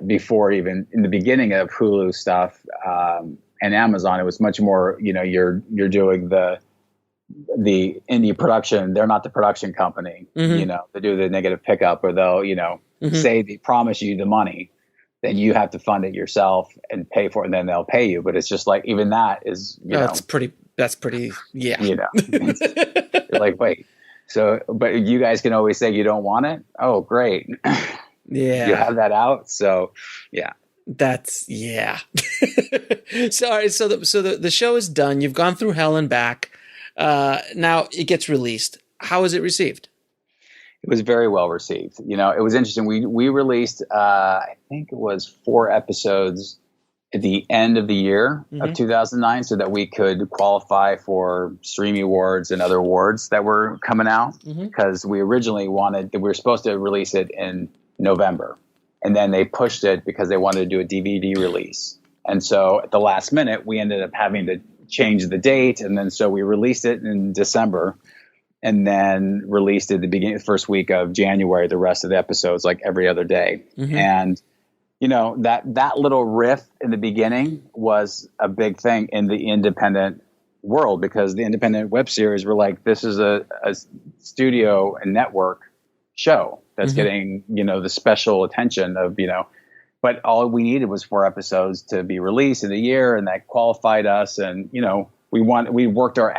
before even in the beginning of Hulu stuff, and Amazon, it was much more, you're doing the indie production. They're not the production company. Mm-hmm. They do the negative pickup, or they'll say they promise you the money, then you have to fund it yourself and pay for it, and then they'll pay you. But it's just like, even that is that's pretty yeah. You're like, wait, so but you guys can always say you don't want it. Oh, great. Yeah, you have that out. So yeah. That's Sorry. So the show is done. You've gone through hell and back. Now it gets released. How is it received? It was very well received. It was interesting. We released, I think it was 4 episodes at the end of the year of 2009, so that we could qualify for Streamy Awards and other awards that were coming out. Because we originally we were supposed to release it in November, and then they pushed it because they wanted to do a DVD release. And so at the last minute, we ended up having to change the date, and then so we released it in December, and then released it the first week of January, the rest of the episodes, like every other day. And that little riff in the beginning was a big thing in the independent world, because the independent web series were like, this is a studio and network show that's getting the special attention of but all we needed was 4 episodes to be released in a year, and that qualified us. And, we worked our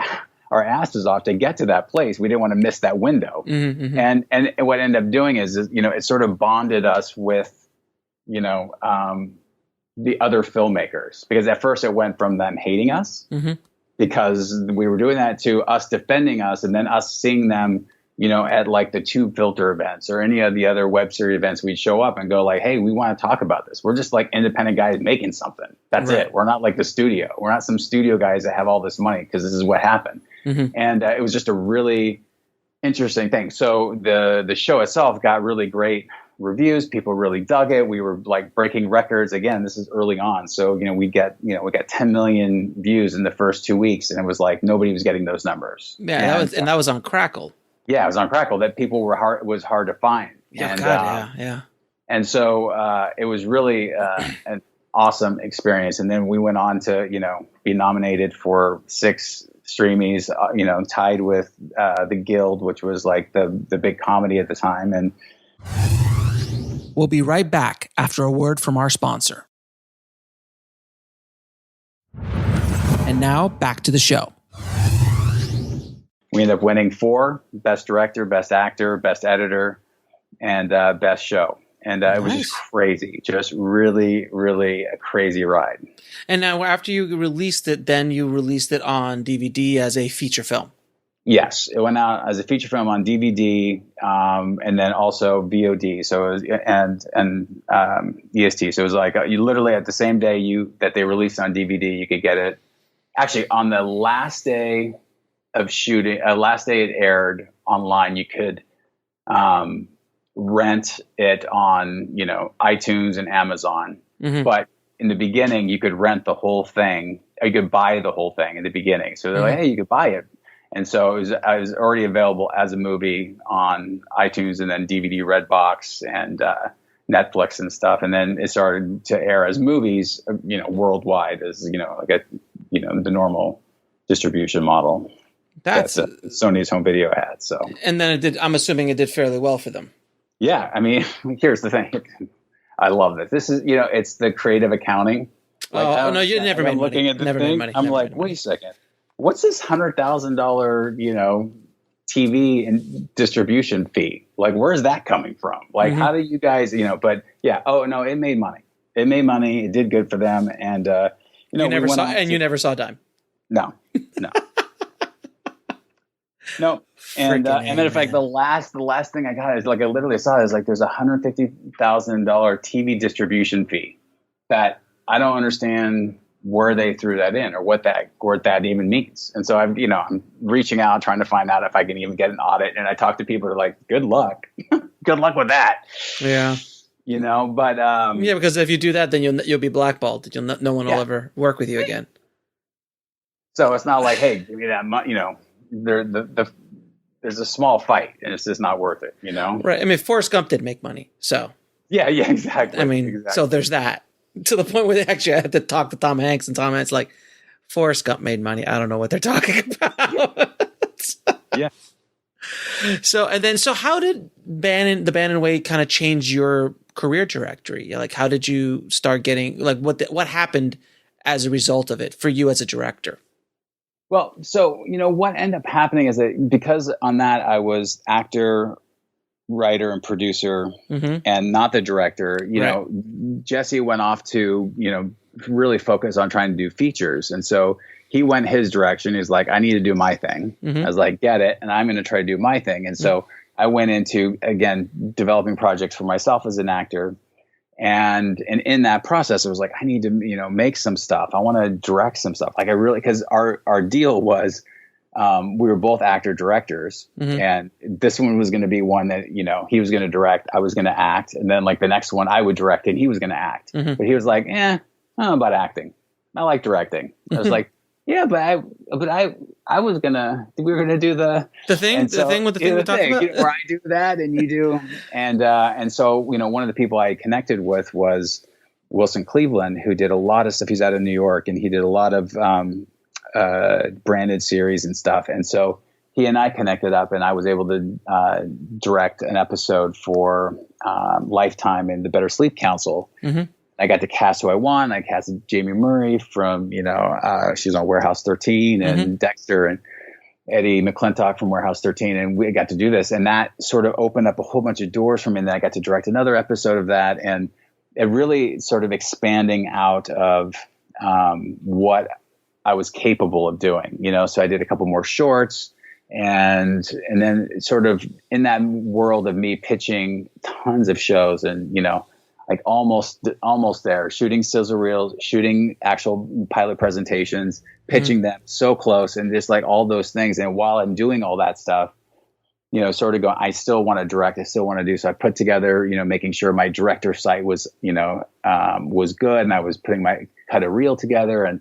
asses off to get to that place. We didn't want to miss that window. And what ended up doing is it sort of bonded us with, the other filmmakers, because at first it went from them hating us because we were doing that, to us defending us, and then us seeing them at like the Tube Filter events or any of the other web series events, we'd show up and go like, hey, we want to talk about this. We're just like independent guys making something. That's it. We're not like the studio. We're not some studio guys that have all this money, because this is what happened. And it was just a really interesting thing. So the show itself got really great reviews. People really dug it. We were like breaking records. Again, this is early on. So, we got 10 million views in the first 2 weeks, and it was like nobody was getting those numbers. Yeah, that was on Crackle. Yeah, it was on Crackle that people was hard to find. Yeah, and, yeah. And so it was really an awesome experience. And then we went on to, be nominated for 6 Streamies, tied with The Guild, which was like the big comedy at the time. And we'll be right back after a word from our sponsor. And now back to the show. We ended up winning 4: Best Director, Best Actor, Best Editor, and Best Show. And it was just crazy, just really, really a crazy ride. And now after you released it, then you released it on DVD as a feature film. Yes, it went out as a feature film on DVD, and then also VOD. So it was, and EST. So it was like you literally at the same day that they released on DVD, you could get it. Actually, on the last day of shooting, last day it aired online, you could rent it on iTunes and Amazon. Mm-hmm. But in the beginning, you could rent the whole thing. You could buy the whole thing in the beginning. So they're like, hey, you could buy it. And so it was already available as a movie on iTunes and then DVD, Redbox, and Netflix and stuff. And then it started to air as movies, worldwide as like the normal distribution model that Sony's home video had. So, and then it did. I'm assuming it did fairly well for them. Yeah, I mean, here's the thing. I love this. This is it's the creative accounting. Like, no, you never made money. Looking at the thing, I'm like, wait a second. What's this $100,000, TV and distribution fee? Like, where's that coming from? Like, how do you guys, but yeah, it made money. It made money. It did good for them. And, you never saw a dime. No. No. And then in fact, the last thing I got is like, I literally saw it is like, there's a $150,000 TV distribution fee that I don't understand where they threw that in or what that even means. And so I'm reaching out, trying to find out if I can even get an audit. And I talk to people who are like, good luck. Good luck with that. Yeah. But because if you do that, then you'll be blackballed. No one will ever work with you again. So it's not like, hey, give me that money. There's a small fight, and it's just not worth it. Right. I mean, Forrest Gump did make money, so yeah, exactly. I mean, so there's that. To the point where they actually had to talk to Tom Hanks, and Tom Hanks like, Forrest Gump made money. I don't know what they're talking about. Yeah. So how did the Bannen Way kind of change your career trajectory? Like, how did you start getting, like, what happened as a result of it for you as a director? Well, so, what ended up happening is that because on that I was actor, writer, and producer, and not the director, Jesse went off to, really focus on trying to do features. And so he went his direction. He's like, I need to do my thing. I was like, get it. And I'm going to try to do my thing. And so I went into, again, developing projects for myself as an actor. And in that process, it was like, I need to, make some stuff. I want to direct some stuff. Like because our deal was, we were both actor directors, and this one was going to be one that, he was going to direct, I was going to act. And then like the next one I would direct and he was going to act. But he was like, I don't know about acting. I like directing. I was like, yeah, but I was we were going to do the thing we talked about, where I do that and you do. And so, one of the people I connected with was Wilson Cleveland, who did a lot of stuff. He's out of New York, and he did a lot of, branded series and stuff. And so he and I connected up, and I was able to direct an episode for Lifetime and the Better Sleep Council. I got to cast who I want. I casted Jamie Murray from, she's on Warehouse 13 and Dexter, and Eddie McClintock from Warehouse 13. And we got to do this, and that sort of opened up a whole bunch of doors for me. And then I got to direct another episode of that, and it really sort of expanding out of what I was capable of doing, so I did a couple more shorts, and then sort of in that world of me pitching tons of shows and, like almost there, shooting sizzle reels, shooting actual pilot presentations, pitching them so close, and just like all those things. And while I'm doing all that stuff, sort of going, I still want to direct. I still want to do. So I put together, making sure my director site was, was good. And I was putting my cut a reel together and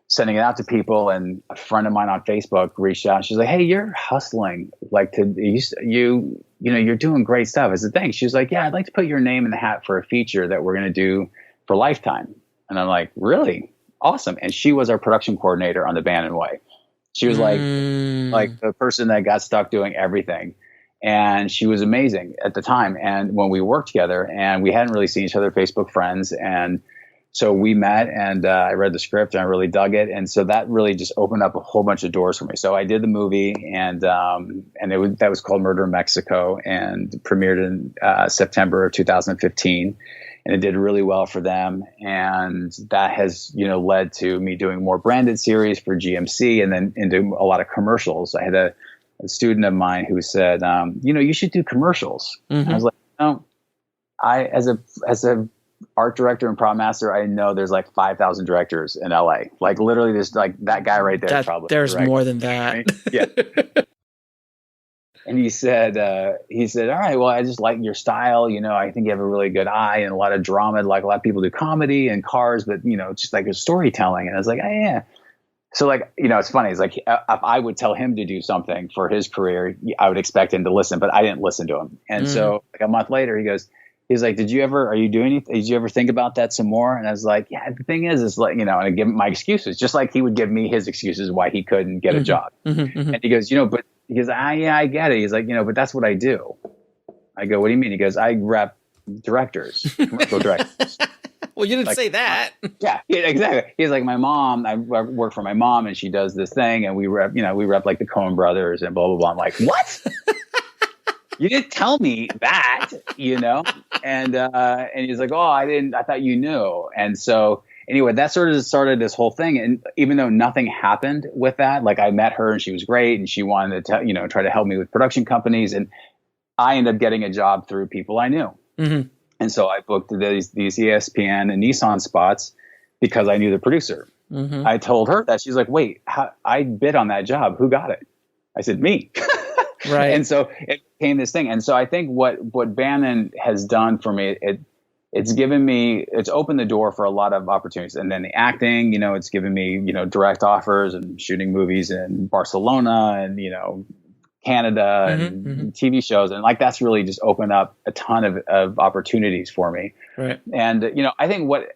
sending it out to people. And a friend of mine on Facebook reached out. And she's like, "Hey, you're hustling. Like you're doing great stuff." I said, "Thanks." She was like, "Yeah, I'd like to put your name in the hat for a feature that we're going to do for Lifetime." And I'm like, "Really? Awesome." And she was our production coordinator on the Bannen Way. She was like the person that got stuck doing everything. And she was amazing at the time. And when we worked together, and we hadn't really seen each other, Facebook friends. And so we met, and I read the script and I really dug it. And so that really just opened up a whole bunch of doors for me. So I did the movie, and that was called Murder in Mexico, and premiered in September of 2015. And it did really well for them. And that has, led to me doing more branded series for GMC, and then into a lot of commercials. I had a student of mine who said, you should do commercials. Mm-hmm. I was like, no, as a art director and prop master, I know there's like 5,000 directors in LA. Like literally there's like that guy right there. Probably there's more than that. Right? Yeah. And he said, "All right, well, I just like your style. I think you have a really good eye and a lot of drama. Like a lot of people do comedy and cars, but just like a storytelling." And I was like, "Oh, yeah." So like, it's funny. It's like, if I would tell him to do something for his career, I would expect him to listen, but I didn't listen to him. And so like a month later, he's like, "Did you ever think about that some more?" And I was like, "Yeah, the thing is like, and I give him my excuses, just like he would give me his excuses why he couldn't get a job." And he goes, "But," he goes, "Yeah, I get it." He's like, "But that's what I do." I go, "What do you mean?" He goes, "I rep directors, commercial directors." Well, you didn't say that. Yeah, exactly. He's like, "My mom, I work for my mom, and she does this thing, and we rep like the Coen brothers and blah, blah, blah." I'm like, "What?" You didn't tell me that, and he's like, "Oh, I thought you knew." And so anyway, that sort of started this whole thing. And even though nothing happened with that, like I met her and she was great, and she wanted to, try to help me with production companies. And I ended up getting a job through people I knew. Mm-hmm. And so I booked these ESPN and Nissan spots because I knew the producer. Mm-hmm. I told her that. She's like, "Wait, I bid on that job. Who got it?" I said, "Me." Right. And so it became this thing. And so I think what Bannen has done for me, it's opened the door for a lot of opportunities. And then the acting, it's given me, direct offers and shooting movies in Barcelona and, Canada and TV shows. And like, that's really just opened up a ton of opportunities for me. Right. And, I think what,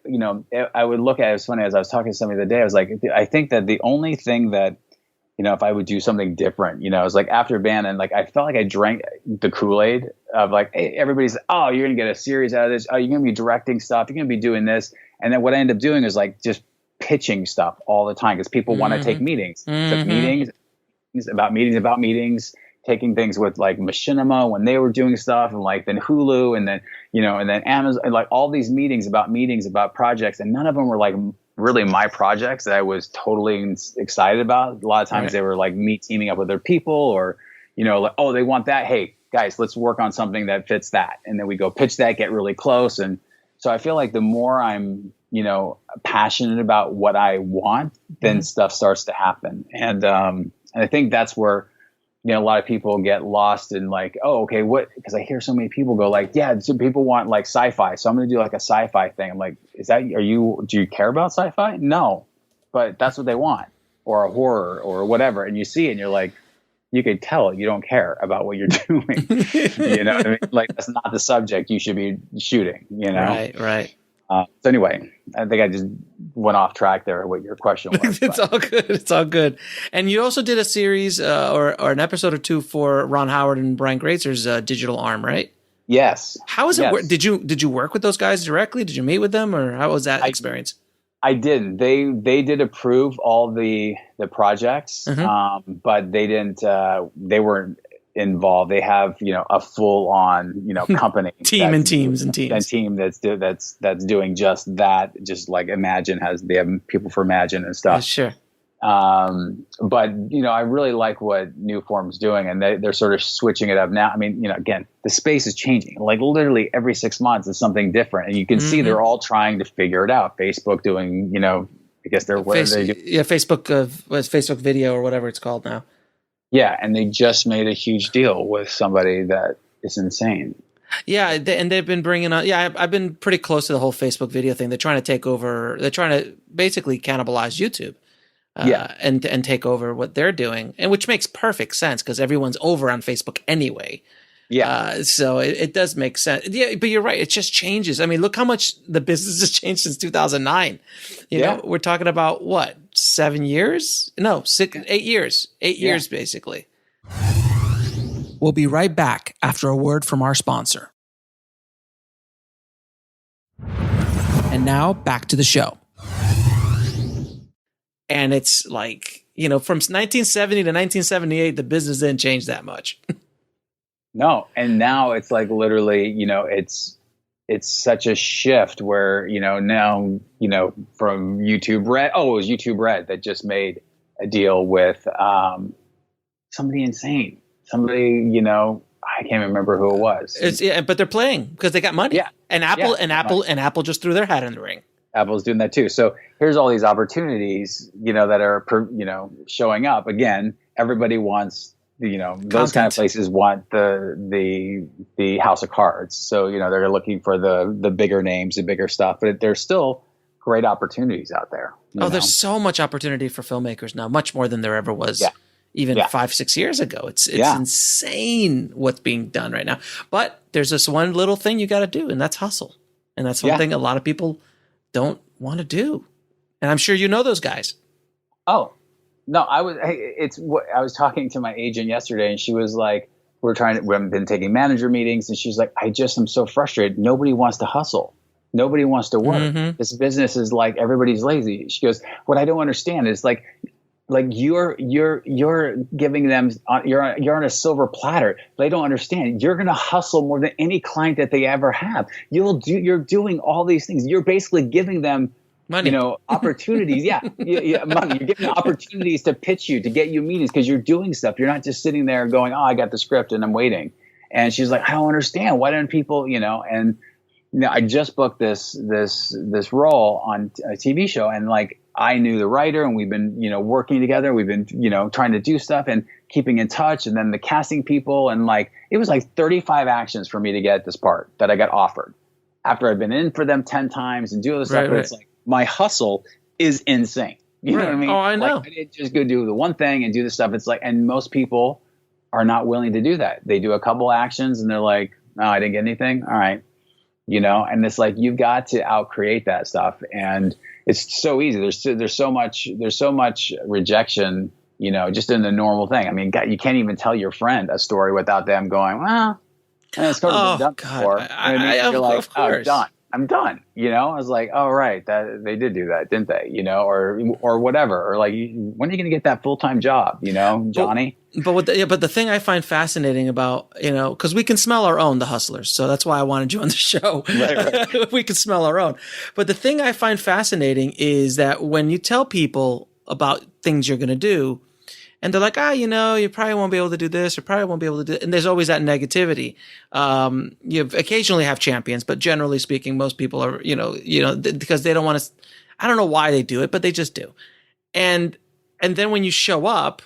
I would look at, it was funny, as I was talking to somebody the other day, I was like, I think that the only thing that, if I would do something different, it was like after Bannen, like I felt like I drank the Kool-Aid of like, hey, everybody's, "Oh, you're going to get a series out of this. Oh, you're going to be directing stuff. You're going to be doing this." And then what I ended up doing is like just pitching stuff all the time because people want to take meetings. Took meetings, taking things with like Machinima when they were doing stuff, and like then Hulu, and then, and then Amazon, and like all these meetings about projects. And none of them were like really my projects that I was totally excited about. A lot of times they were like me teaming up with other people, or, like, "Oh, they want that. Hey guys, let's work on something that fits that." And then we go pitch that, get really close. And so I feel like the more I'm, passionate about what I want, then stuff starts to happen. And I think that's where, a lot of people get lost in like, "Oh, okay, what?" Because I hear so many people go like, "Yeah, so people want like sci-fi, so I'm going to do like a sci-fi thing." I'm like, do you care about sci-fi? No, but that's what they want, or a horror or whatever. And you see it and you're like, you could tell you don't care about what you're doing. You know what I mean? Like, that's not the subject you should be shooting, Right. So anyway, I think I just went off track there, what your question was. It's all good. And you also did a series or an episode or two for Ron Howard and Brian Grazer's digital arm, right? Yes. How was it? Did you work with those guys directly? Did you meet with them, or how was that experience? I didn't. They did approve all the projects, but they didn't. They weren't involved. They have a full on company team and teams a team that's doing just that. Just like Imagine they have people for Imagine and stuff. Sure. But I really like what Newform's doing, and they're sort of switching it up now. I mean, again, the space is changing. Like literally every 6 months is something different, and you can see they're all trying to figure it out. Facebook doing, I guess they're Facebook video or whatever it's called now. Yeah, and they just made a huge deal with somebody that is insane. Yeah, and they've been bringing on. Yeah, I've been pretty close to the whole Facebook video thing. They're trying to take over. They're trying to basically cannibalize YouTube, and take over what they're doing, and which makes perfect sense because everyone's over on Facebook anyway. Yeah. So it does make sense. Yeah, but you're right. It just changes. I mean, look how much the business has changed since 2009. You know, we're talking about what, 7 years? No, 8 years. 8 years, basically. We'll be right back after a word from our sponsor. And now back to the show. And it's like, you know, from 1970 to 1978, the business didn't change that much. No. And now it's like literally, you know, it's such a shift where, you know, now, you know, from YouTube Red, it was YouTube Red that just made a deal with somebody insane. Somebody, you know, I can't remember who it was. But they're playing because they got money. Yeah. And Apple just threw their hat in the ring. Apple's doing that too. So here's all these opportunities, you know, that are, you know, showing up. Again, everybody wants, you know, those kind of places want the house of cards. So, you know, they're looking for the bigger names, the bigger stuff, but there's still great opportunities out there. There's so much opportunity for filmmakers now, much more than there ever was even 5-6 years ago. It's insane what's being done right now. But there's this one little thing you got to do, and that's hustle. And that's one thing a lot of people don't want to do. And I'm sure you know those guys. Oh, no, I was talking to my agent yesterday, and she was like, we haven't been taking manager meetings, and she's like, I'm so frustrated. Nobody wants to hustle. Nobody wants to work. Mm-hmm. This business is like, everybody's lazy. She goes, what I don't understand is like you're giving them, you're on a silver platter. They don't understand. You're going to hustle more than any client that they ever have. You're doing all these things. You're basically giving them money, you know, opportunities. Money. You're giving them opportunities to pitch you, to get you meetings, because you're doing stuff. You're not just sitting there going, I got the script and I'm waiting. And she's like, I don't understand. Why don't people, you know, and you know, I just booked this role on a TV show, and like, I knew the writer, and we've been, you know, working together. We've been, you know, trying to do stuff and keeping in touch. And then the casting people, and like, it was like 35 actions for me to get this part that I got offered after I'd been in for them 10 times and do all this stuff. But it's like, my hustle is insane. You know what I mean? Oh, I know. Like, I didn't just go do the one thing and do the stuff. It's like, and most people are not willing to do that. They do a couple actions and they're like, no, I didn't get anything. All right. You know, and it's like, you've got to outcreate that stuff. And it's so easy. There's so much rejection, you know, just in the normal thing. I mean, God, you can't even tell your friend a story without them going, well, it's been done before. You're like, of course. I'm done. You know, I was like, oh, right. That they did do that, didn't they? You know, or whatever. Or like, when are you going to get that full-time job? You know, Johnny? But the thing I find fascinating about, you know, because we can smell our own, the hustlers. So that's why I wanted you on the show. Right. We can smell our own. But the thing I find fascinating is that when you tell people about things you're going to do, and they're like, you know, you probably won't be able to do this, or probably won't be able to do it. And there's always that negativity. You occasionally have champions, but generally speaking, most people are, you know, because they don't want to, I don't know why they do it, but they just do. And then when you show up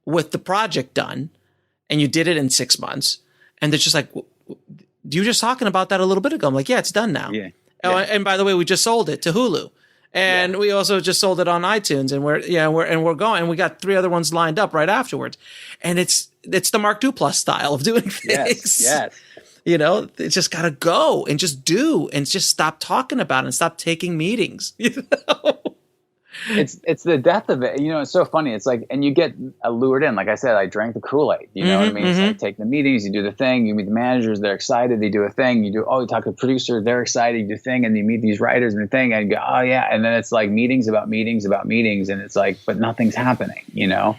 with the project done and you did it in 6 months, and they're just like, you were just talking about that a little bit ago. I'm like, yeah, it's done now. Yeah. Oh, and by the way, we just sold it to Hulu. And we also just sold it on iTunes, and we're going, and we got 3 other ones lined up right afterwards. And it's the Mark Duplass style of doing things. Yes. You know, it's just got to go and just do, and just stop talking about it and stop taking meetings. You know? It's the death of it. You know, it's so funny. It's like, and you get lured in. Like I said, I drank the Kool-Aid. You know what I mean? It's like, take the meetings, you do the thing, you meet the managers, they're excited, they do a thing. You talk to the producer, they're excited, you do a thing, and you meet these writers and the thing, and you go, oh yeah. And then it's like meetings about meetings about meetings, and it's like, but nothing's happening, you know?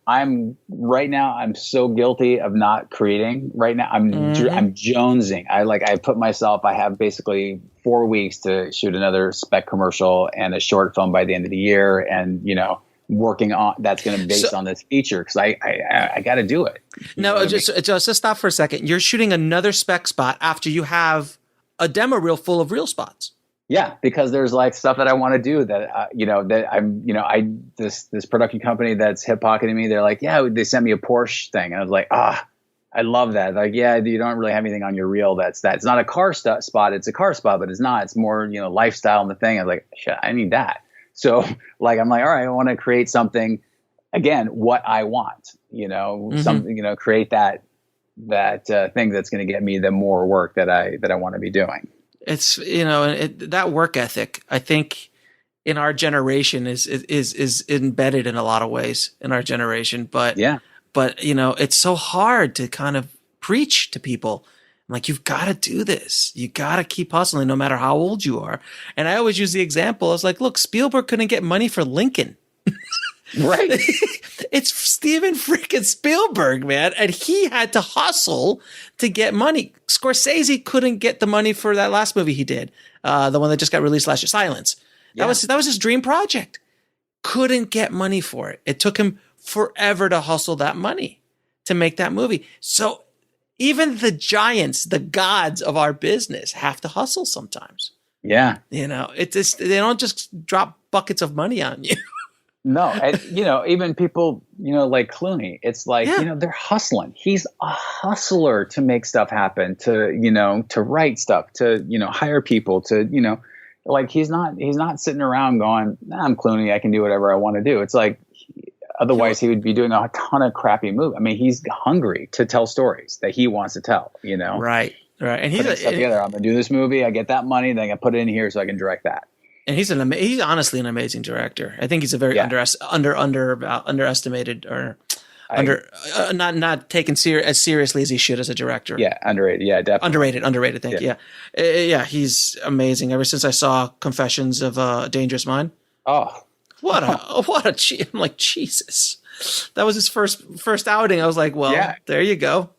I'm right now, I'm so guilty of not creating right now. I'm jonesing. I have basically 4 weeks to shoot another spec commercial and a short film by the end of the year, and you know, working on that's going to be based on this feature, because I got to do it. No, just stop for a second. You're shooting another spec spot after you have a demo reel full of real spots. Yeah, because there's like stuff that I want to do that, that I'm, this production company that's hip pocketing me. They're like, yeah, they sent me a Porsche thing. And I was like, I love that. Like, yeah, you don't really have anything on your reel. That's that. It's not a car spot. It's a car spot, but it's not. It's more, lifestyle and the thing. I was like, shit, I need that. So like, I'm like, all right, I want to create something, again, what I want, something, create that thing that's going to get me the more work that I want to be doing. It's, that work ethic, I think in our generation is embedded in a lot of ways in our generation, but it's so hard to kind of preach to people. I'm like, you've got to do this. You got to keep hustling no matter how old you are. And I always use the example. I was like, look, Spielberg couldn't get money for Lincoln. Right. It's Steven freaking Spielberg, man. And he had to hustle to get money. Scorsese couldn't get the money for that last movie he did. The one that just got released last year, Silence. That was his dream project. Couldn't get money for it. It took him forever to hustle that money to make that movie. So even the giants, the gods of our business have to hustle sometimes. Yeah. They don't just drop buckets of money on you. No, and, even people, like Clooney, it's like, they're hustling. He's a hustler to make stuff happen, to write stuff, to, hire people, to, like he's not sitting around going, I'm Clooney, I can do whatever I want to do. It's like, otherwise he would be doing a ton of crappy movies. I mean, he's hungry to tell stories that he wants to tell, Right. And he's together. I'm going to do this movie. I get that money. Then I put it in here so I can direct that. And he's honestly an amazing director. I think he's a very underestimated or not taken as seriously as he should as a director. Yeah, underrated. Yeah, definitely underrated. Thank you. Yeah, he's amazing. Ever since I saw Confessions of a Dangerous Mind. Oh, I'm like, Jesus. That was his first outing. I was like, well, there you go.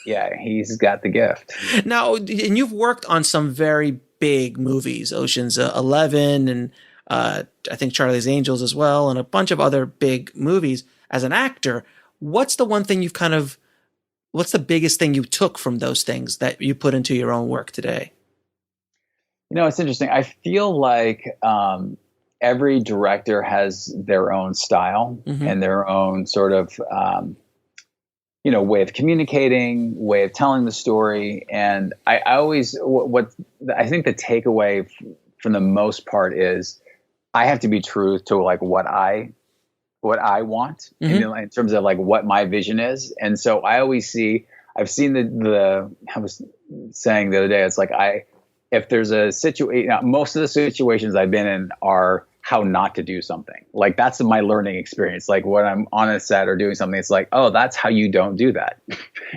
Yeah, he's got the gift. Now, and you've worked on some very big movies, Ocean's 11 and I think Charlie's Angels as well, and a bunch of other big movies. As an actor, what's the biggest thing you took from those things that you put into your own work today? It's interesting. I feel like every director has their own style and their own sort of way of communicating, way of telling the story. And I always, what I think the takeaway from the most part is I have to be true to like what I want in terms of like what my vision is. And so I always I've seen I was saying the other day, it's like if there's a situation, most of the situations I've been in are how not to do something. Like that's my learning experience. Like when I'm on a set or doing something, it's like, oh, that's how you don't do that,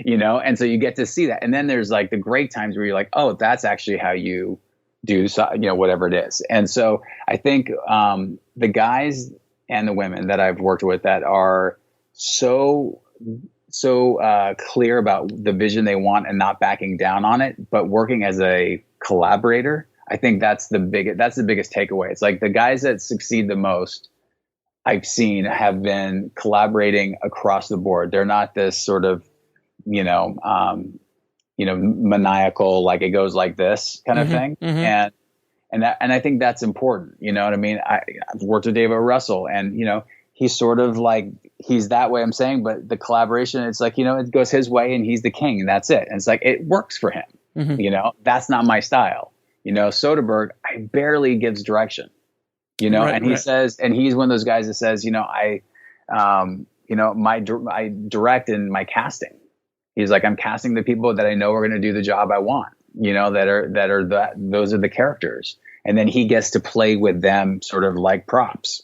And so you get to see that. And then there's like the great times where you're like, oh, that's actually how you do, whatever it is. And so I think the guys and the women that I've worked with that are so clear about the vision they want and not backing down on it, but working as a collaborator, I think that's the biggest takeaway. It's like the guys that succeed the most I've seen have been collaborating across the board. They're not this sort of, maniacal, like it goes like this kind of thing. And I think that's important. You know what I mean? I've worked with David Russell and, he's sort of like, he's that way I'm saying, but the collaboration, it's like, it goes his way and he's the king and that's it. And it's like, it works for him. That's not my style. Soderbergh, I barely gives direction, and he says, and he's one of those guys that says, I direct in my casting. He's like, I'm casting the people that I know are going to do the job I want, those are the characters. And then he gets to play with them sort of like props.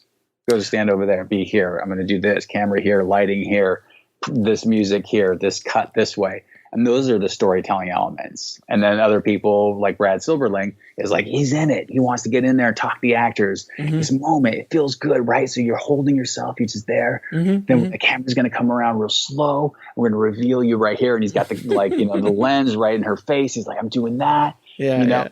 Go stand over there, be here. I'm going to do this, camera here, lighting here, this music here, this cut this way. And those are the storytelling elements. And then other people like Brad Silberling is like, he's in it. He wants to get in there and talk to the actors. This moment, it feels good, right? So you're holding yourself. You're just there. Then the camera's going to come around real slow. We're going to reveal you right here. And he's got the the lens right in her face. He's like, I'm doing that. Yeah.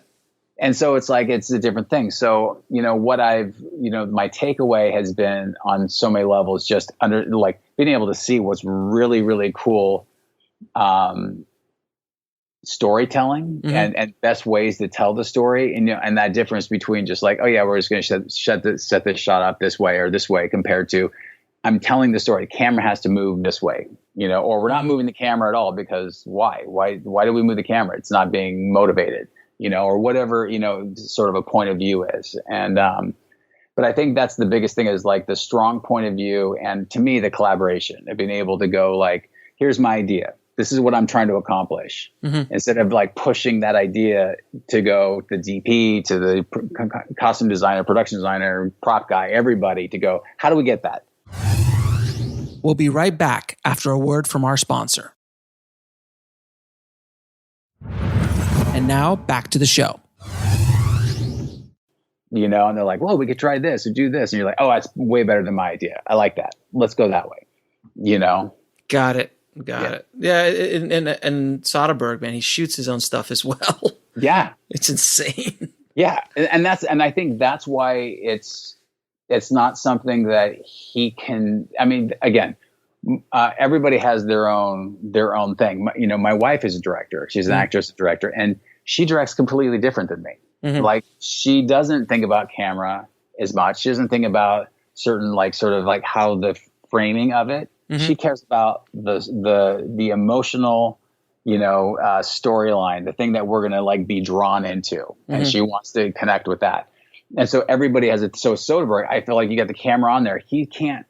And so it's like, it's a different thing. So, what my takeaway has been on so many levels, just being able to see what's really, really cool storytelling and best ways to tell the story, and that difference between just like, oh yeah, we're just going to set this shot up this way or this way, compared to I'm telling the story. The camera has to move this way, or we're not moving the camera at all because why do we move the camera? It's not being motivated, or whatever, sort of a point of view is. And, but I think that's the biggest thing is like the strong point of view. And to me, the collaboration of being able to go like, here's my idea. This is what I'm trying to accomplish, instead of like pushing that idea to go the DP, to the costume designer, production designer, prop guy, everybody to go, how do we get that? We'll be right back after a word from our sponsor. And now back to the show. And they're like, well, we could try this or do this. And you're like, oh, that's way better than my idea. I like that. Let's go that way. Got it. Yeah. And Soderbergh, man, he shoots his own stuff as well. Yeah. It's insane. Yeah. And I think that's why it's not something that he can, I mean, again, everybody has their own thing. My wife is a director. She's an actress, director, and she directs completely different than me. Like she doesn't think about camera as much. She doesn't think about certain sort of how the framing of it. She cares about the emotional, storyline, the thing that we're going to be drawn into. And she wants to connect with that. And so everybody has it. So Soderbergh, I feel like you got the camera on there. He can't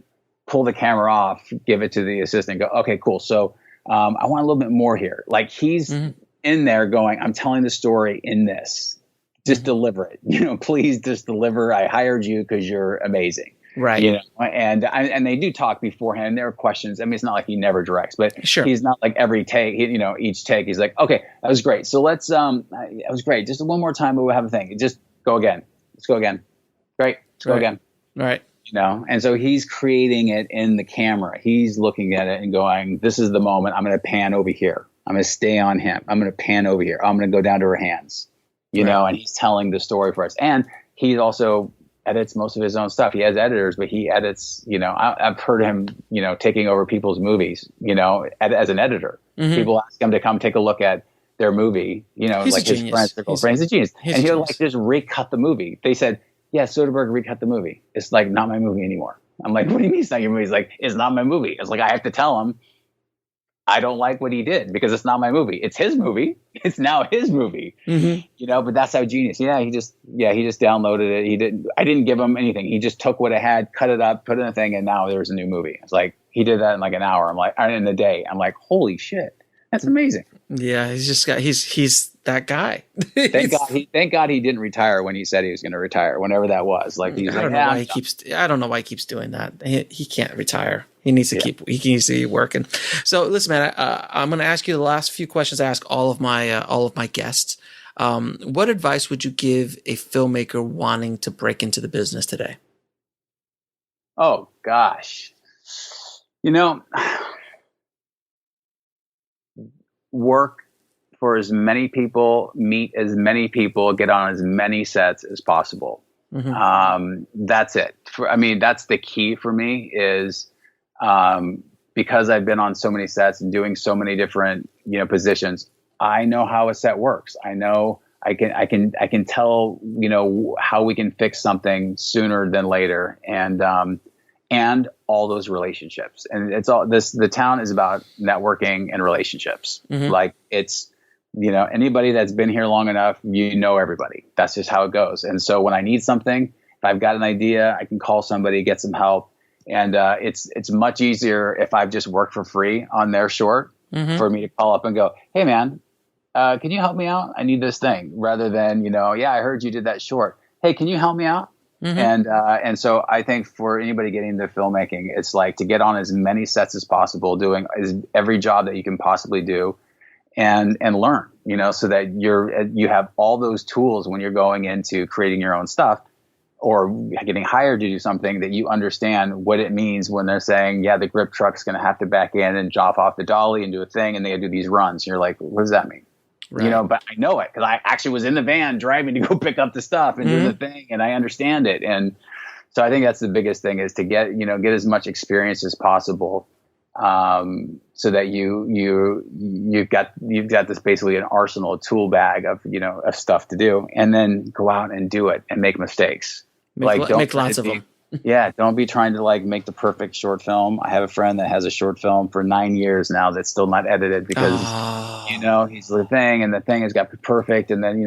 pull the camera off, give it to the assistant, go, okay, cool. So I want a little bit more here. Like he's in there going, I'm telling the story in this. Just deliver it. Please just deliver. I hired you because you're amazing. Right. And they do talk beforehand. There are questions. I mean, it's not like he never directs, but sure. He's not like every take, each take, he's like, okay, that was great. So let's, that was great. Just one more time, we'll have a thing. Just go again. Let's go again. Great. Let's go again. Right. And so he's creating it in the camera. He's looking at it and going, this is the moment. I'm going to pan over here. I'm going to stay on him. I'm going to pan over here. I'm going to go down to her hands, and he's telling the story for us. And he also edits most of his own stuff. He has editors, but he edits, I've heard him, taking over people's movies, as an editor. People ask him to come take a look at their movie, he's his friends, their friends, he's a genius. And he'll just recut the movie. They said, yeah, Soderbergh recut the movie. It's not my movie anymore. I'm like, what do you mean it's not your movie? He's like, it's not my movie. It's like, I have to tell him I don't like what he did because it's not my movie. It's his movie. It's now his movie, but that's how genius. Yeah. He just downloaded it. I didn't give him anything. He just took what it had, cut it up, put it in a thing. And now there's a new movie. It's like, he did that in an hour. I'm like, in a day. I'm like, holy shit. That's amazing. Yeah. He's that guy. Thank God he didn't retire when he said he was going to retire, whenever that was. I don't know why he keeps doing that. He can't retire. He needs to keep working. So listen, man, I'm going to ask you the last few questions I ask all of my guests. What advice would you give a filmmaker wanting to break into the business today? Oh gosh, work for as many people, meet as many people, get on as many sets as possible. That's it. That's the key for me is, because I've been on so many sets and doing so many different, positions, I know how a set works. I know I can tell, how we can fix something sooner than later. And all those relationships. And it's all the town is about networking and relationships. Like it's, anybody that's been here long enough, everybody. That's just how it goes. And so when I need something, if I've got an idea, I can call somebody, get some help. And it's much easier if I've just worked for free on their short for me to call up and go, hey man, can you help me out? I need this thing, rather than, yeah, I heard you did that short. Hey, can you help me out? And so I think for anybody getting into filmmaking, it's like to get on as many sets as possible, doing every job that you can possibly do, and learn, so that you have all those tools when you're going into creating your own stuff or getting hired to do something, that you understand what it means when they're saying, yeah, the grip truck's going to have to back in and drop off the dolly and do a thing, and they do these runs. And you're like, what does that mean? Right. But I know it because I actually was in the van driving to go pick up the stuff and do the thing, and I understand it. And so I think that's the biggest thing is to get as much experience as possible. so that you've got this basically an arsenal, a tool bag of of stuff to do, and then go out and do it and make mistakes. Don't make lots of them. Yeah, don't be trying to make the perfect short film. I have a friend that has a short film for 9 years now that's still not edited because he's the thing, and the thing has got to be perfect, and then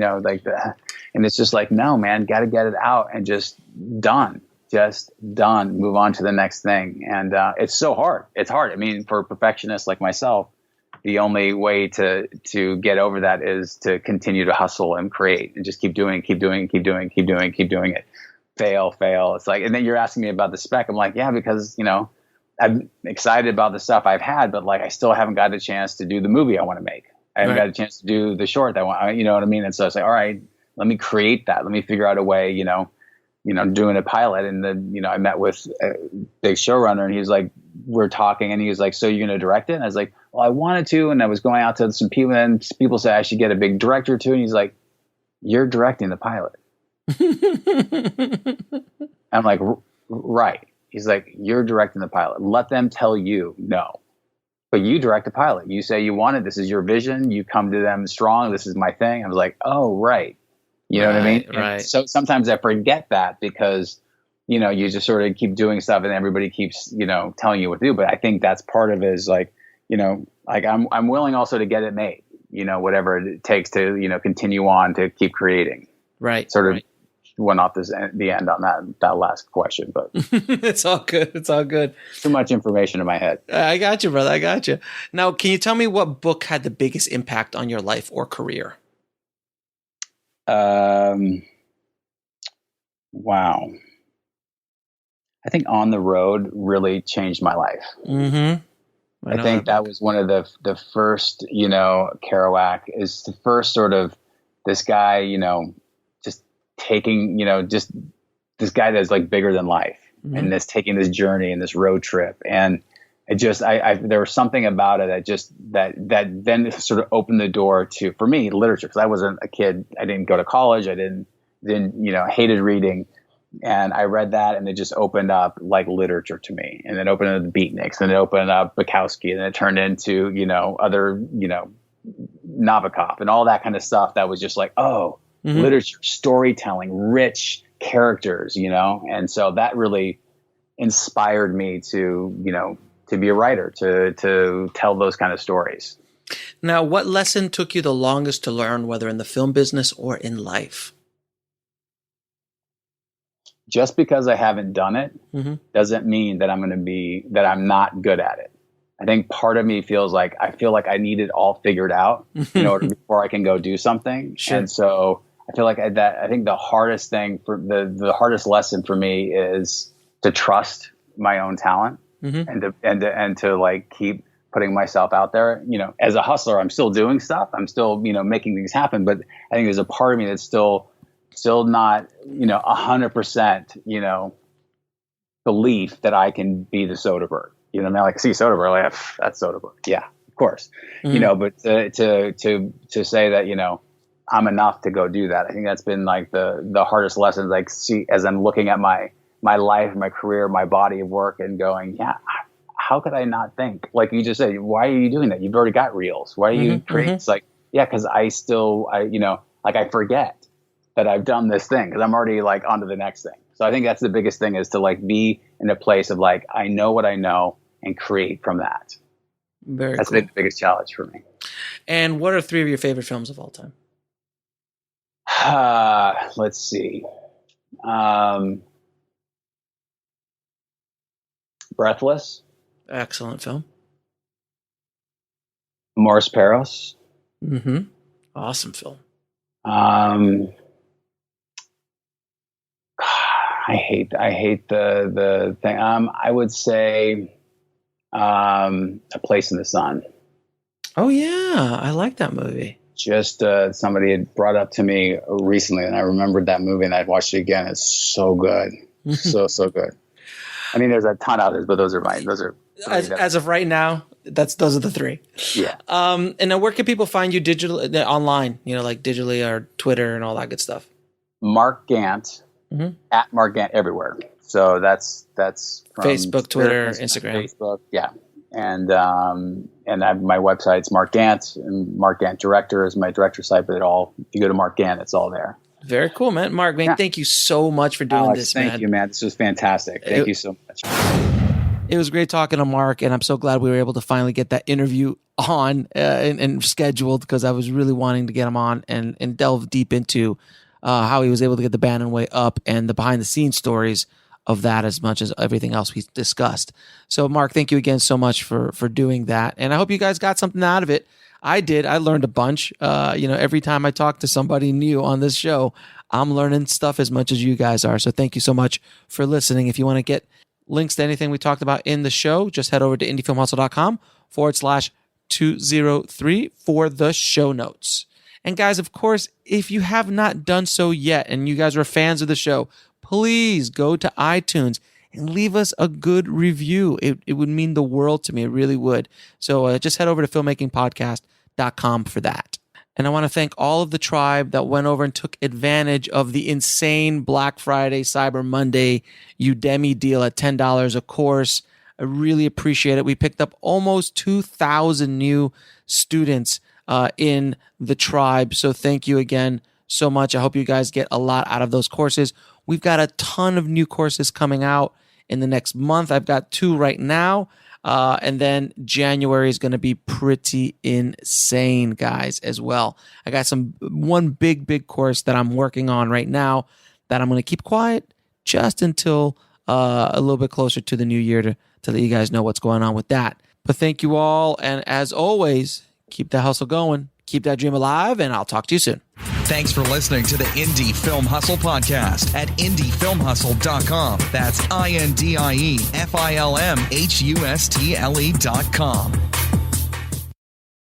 and it's just no, man, got to get it out and just done. Move on to the next thing. And it's so hard. It's hard. I mean, for perfectionists like myself, the only way to get over that is to continue to hustle and create and just keep doing it. Fail. It's and then you're asking me about the spec. I'm like, yeah, because, I'm excited about the stuff I've had, but I still haven't got a chance to do the movie I want to make. I haven't got a chance to do the short that I want, you know what I mean? And so it's all right, let me create that. Let me figure out a way, doing a pilot. And then, I met with a big showrunner, and he's like, we're talking, and he was like, so you're going to direct it? And I was like, well, I wanted to. And I was going out to some people, and people said I should get a big director too. And he's like, you're directing the pilot. I'm like, right. He's like, you're directing the pilot. Let them tell you no. But you direct the pilot. You say you want it. This is your vision. You come to them strong. This is my thing. I was like, oh, right. You know what I mean? Right. So sometimes I forget that because, you just sort of keep doing stuff and everybody keeps, telling you what to do. But I think that's part of it is I'm willing also to get it made, whatever it takes to, continue on to keep creating. Right. Sort of went off the end on that last question, but it's all good. It's all good. Too much information in my head. I got you, brother. I got you. Now, can you tell me what book had the biggest impact on your life or career? Wow. I think On the Road really changed my life. Mm-hmm. I think that was one of the first, Kerouac is the first sort of this guy, just taking, just this guy that's bigger than life, and this taking this journey and this road trip. And it just, there was something about it that then sort of opened the door to, for me, literature. Cause I wasn't a kid. I didn't go to college. I didn't, hated reading. And I read that, and it just opened up literature to me, and then opened up the Beatniks, and it opened up Bukowski, and then it turned into, other, Nabokov and all that kind of stuff. That was just literature, storytelling, rich characters, and so that really inspired me to be a writer, to tell those kind of stories. Now, what lesson took you the longest to learn, whether in the film business or in life? Just because I haven't done it doesn't mean that I'm not good at it. I think part of me feels I feel like I need it all figured out in order before I can go do something. Sure. And so I feel I think the hardest thing for the hardest lesson for me is to trust my own talent and to keep putting myself out there. As a hustler, I'm still doing stuff. I'm still, making things happen. But I think there's a part of me that's still not, 100%, belief that I can be the Soderbergh. You know what I mean? See Soderbergh, that's Soderbergh. Yeah, of course. But to say that, I'm enough to go do that. I think that's been the hardest lessons see as I'm looking at my life, my career, my body of work, and going, yeah, how could I not think? Like you just said, why are you doing that? You've already got reels. Why are you creating? It's because I forget that I've done this thing because I'm already on to the next thing. So I think that's the biggest thing is to be in a place of I know what I know and create from that. That's been the biggest challenge for me. And what are 3 of your favorite films of all time? Let's see. Breathless. Excellent film. Morris Peros. Awesome film. I hate the thing. I would say A Place in the Sun. Oh yeah, I like that movie. Just somebody had brought up to me recently, and I remembered that movie, and I watched it again. It's so good, so good. I mean, there's a ton of others, but those are as of right now. Those are the 3. Yeah. And now, where can people find you online? Digitally or Twitter and all that good stuff. Mark Gantt at Mark Gantt everywhere. So that's from Facebook, Twitter, Instagram. Facebook, yeah. And my website's Mark Gantt, and Mark Gantt Director is my director site. But if you go to Mark Gantt, it's all there. Very cool, man. Mark, man, thank you so much for doing this, man. Thank you, man. This was fantastic. Thank you so much. It was great talking to Mark, and I'm so glad we were able to finally get that interview on and scheduled, because I was really wanting to get him on and delve deep into how he was able to get the Bannen Way up and the behind-the-scenes stories of that, as much as everything else we discussed. So, Mark, thank you again so much for doing that, and I hope you guys got something out of it. I did. I learned a bunch. Every time I talk to somebody new on this show, I'm learning stuff as much as you guys are. So thank you so much for listening. If you want to get links to anything we talked about in the show, just head over to indiefilmhustle.com/203 for the show notes. And guys, of course, if you have not done so yet and you guys are fans of the show, please go to iTunes and leave us a good review. It would mean the world to me. It really would. So just head over to filmmakingpodcast.com for that. And I want to thank all of the tribe that went over and took advantage of the insane Black Friday, Cyber Monday Udemy deal at $10 a course. I really appreciate it. We picked up almost 2,000 new students in the tribe. So thank you again so much. I hope you guys get a lot out of those courses. We've got a ton of new courses coming out in the next month. I've got 2 right now. And then January is going to be pretty insane, guys, as well. I got one big course that I'm working on right now that I'm going to keep quiet just until a little bit closer to the new year to let you guys know what's going on with that. But thank you all. And as always, keep that hustle going. Keep that dream alive, and I'll talk to you soon. Thanks for listening to the Indie Film Hustle podcast at indiefilmhustle.com. That's INDIEFILMHUSTLE.com.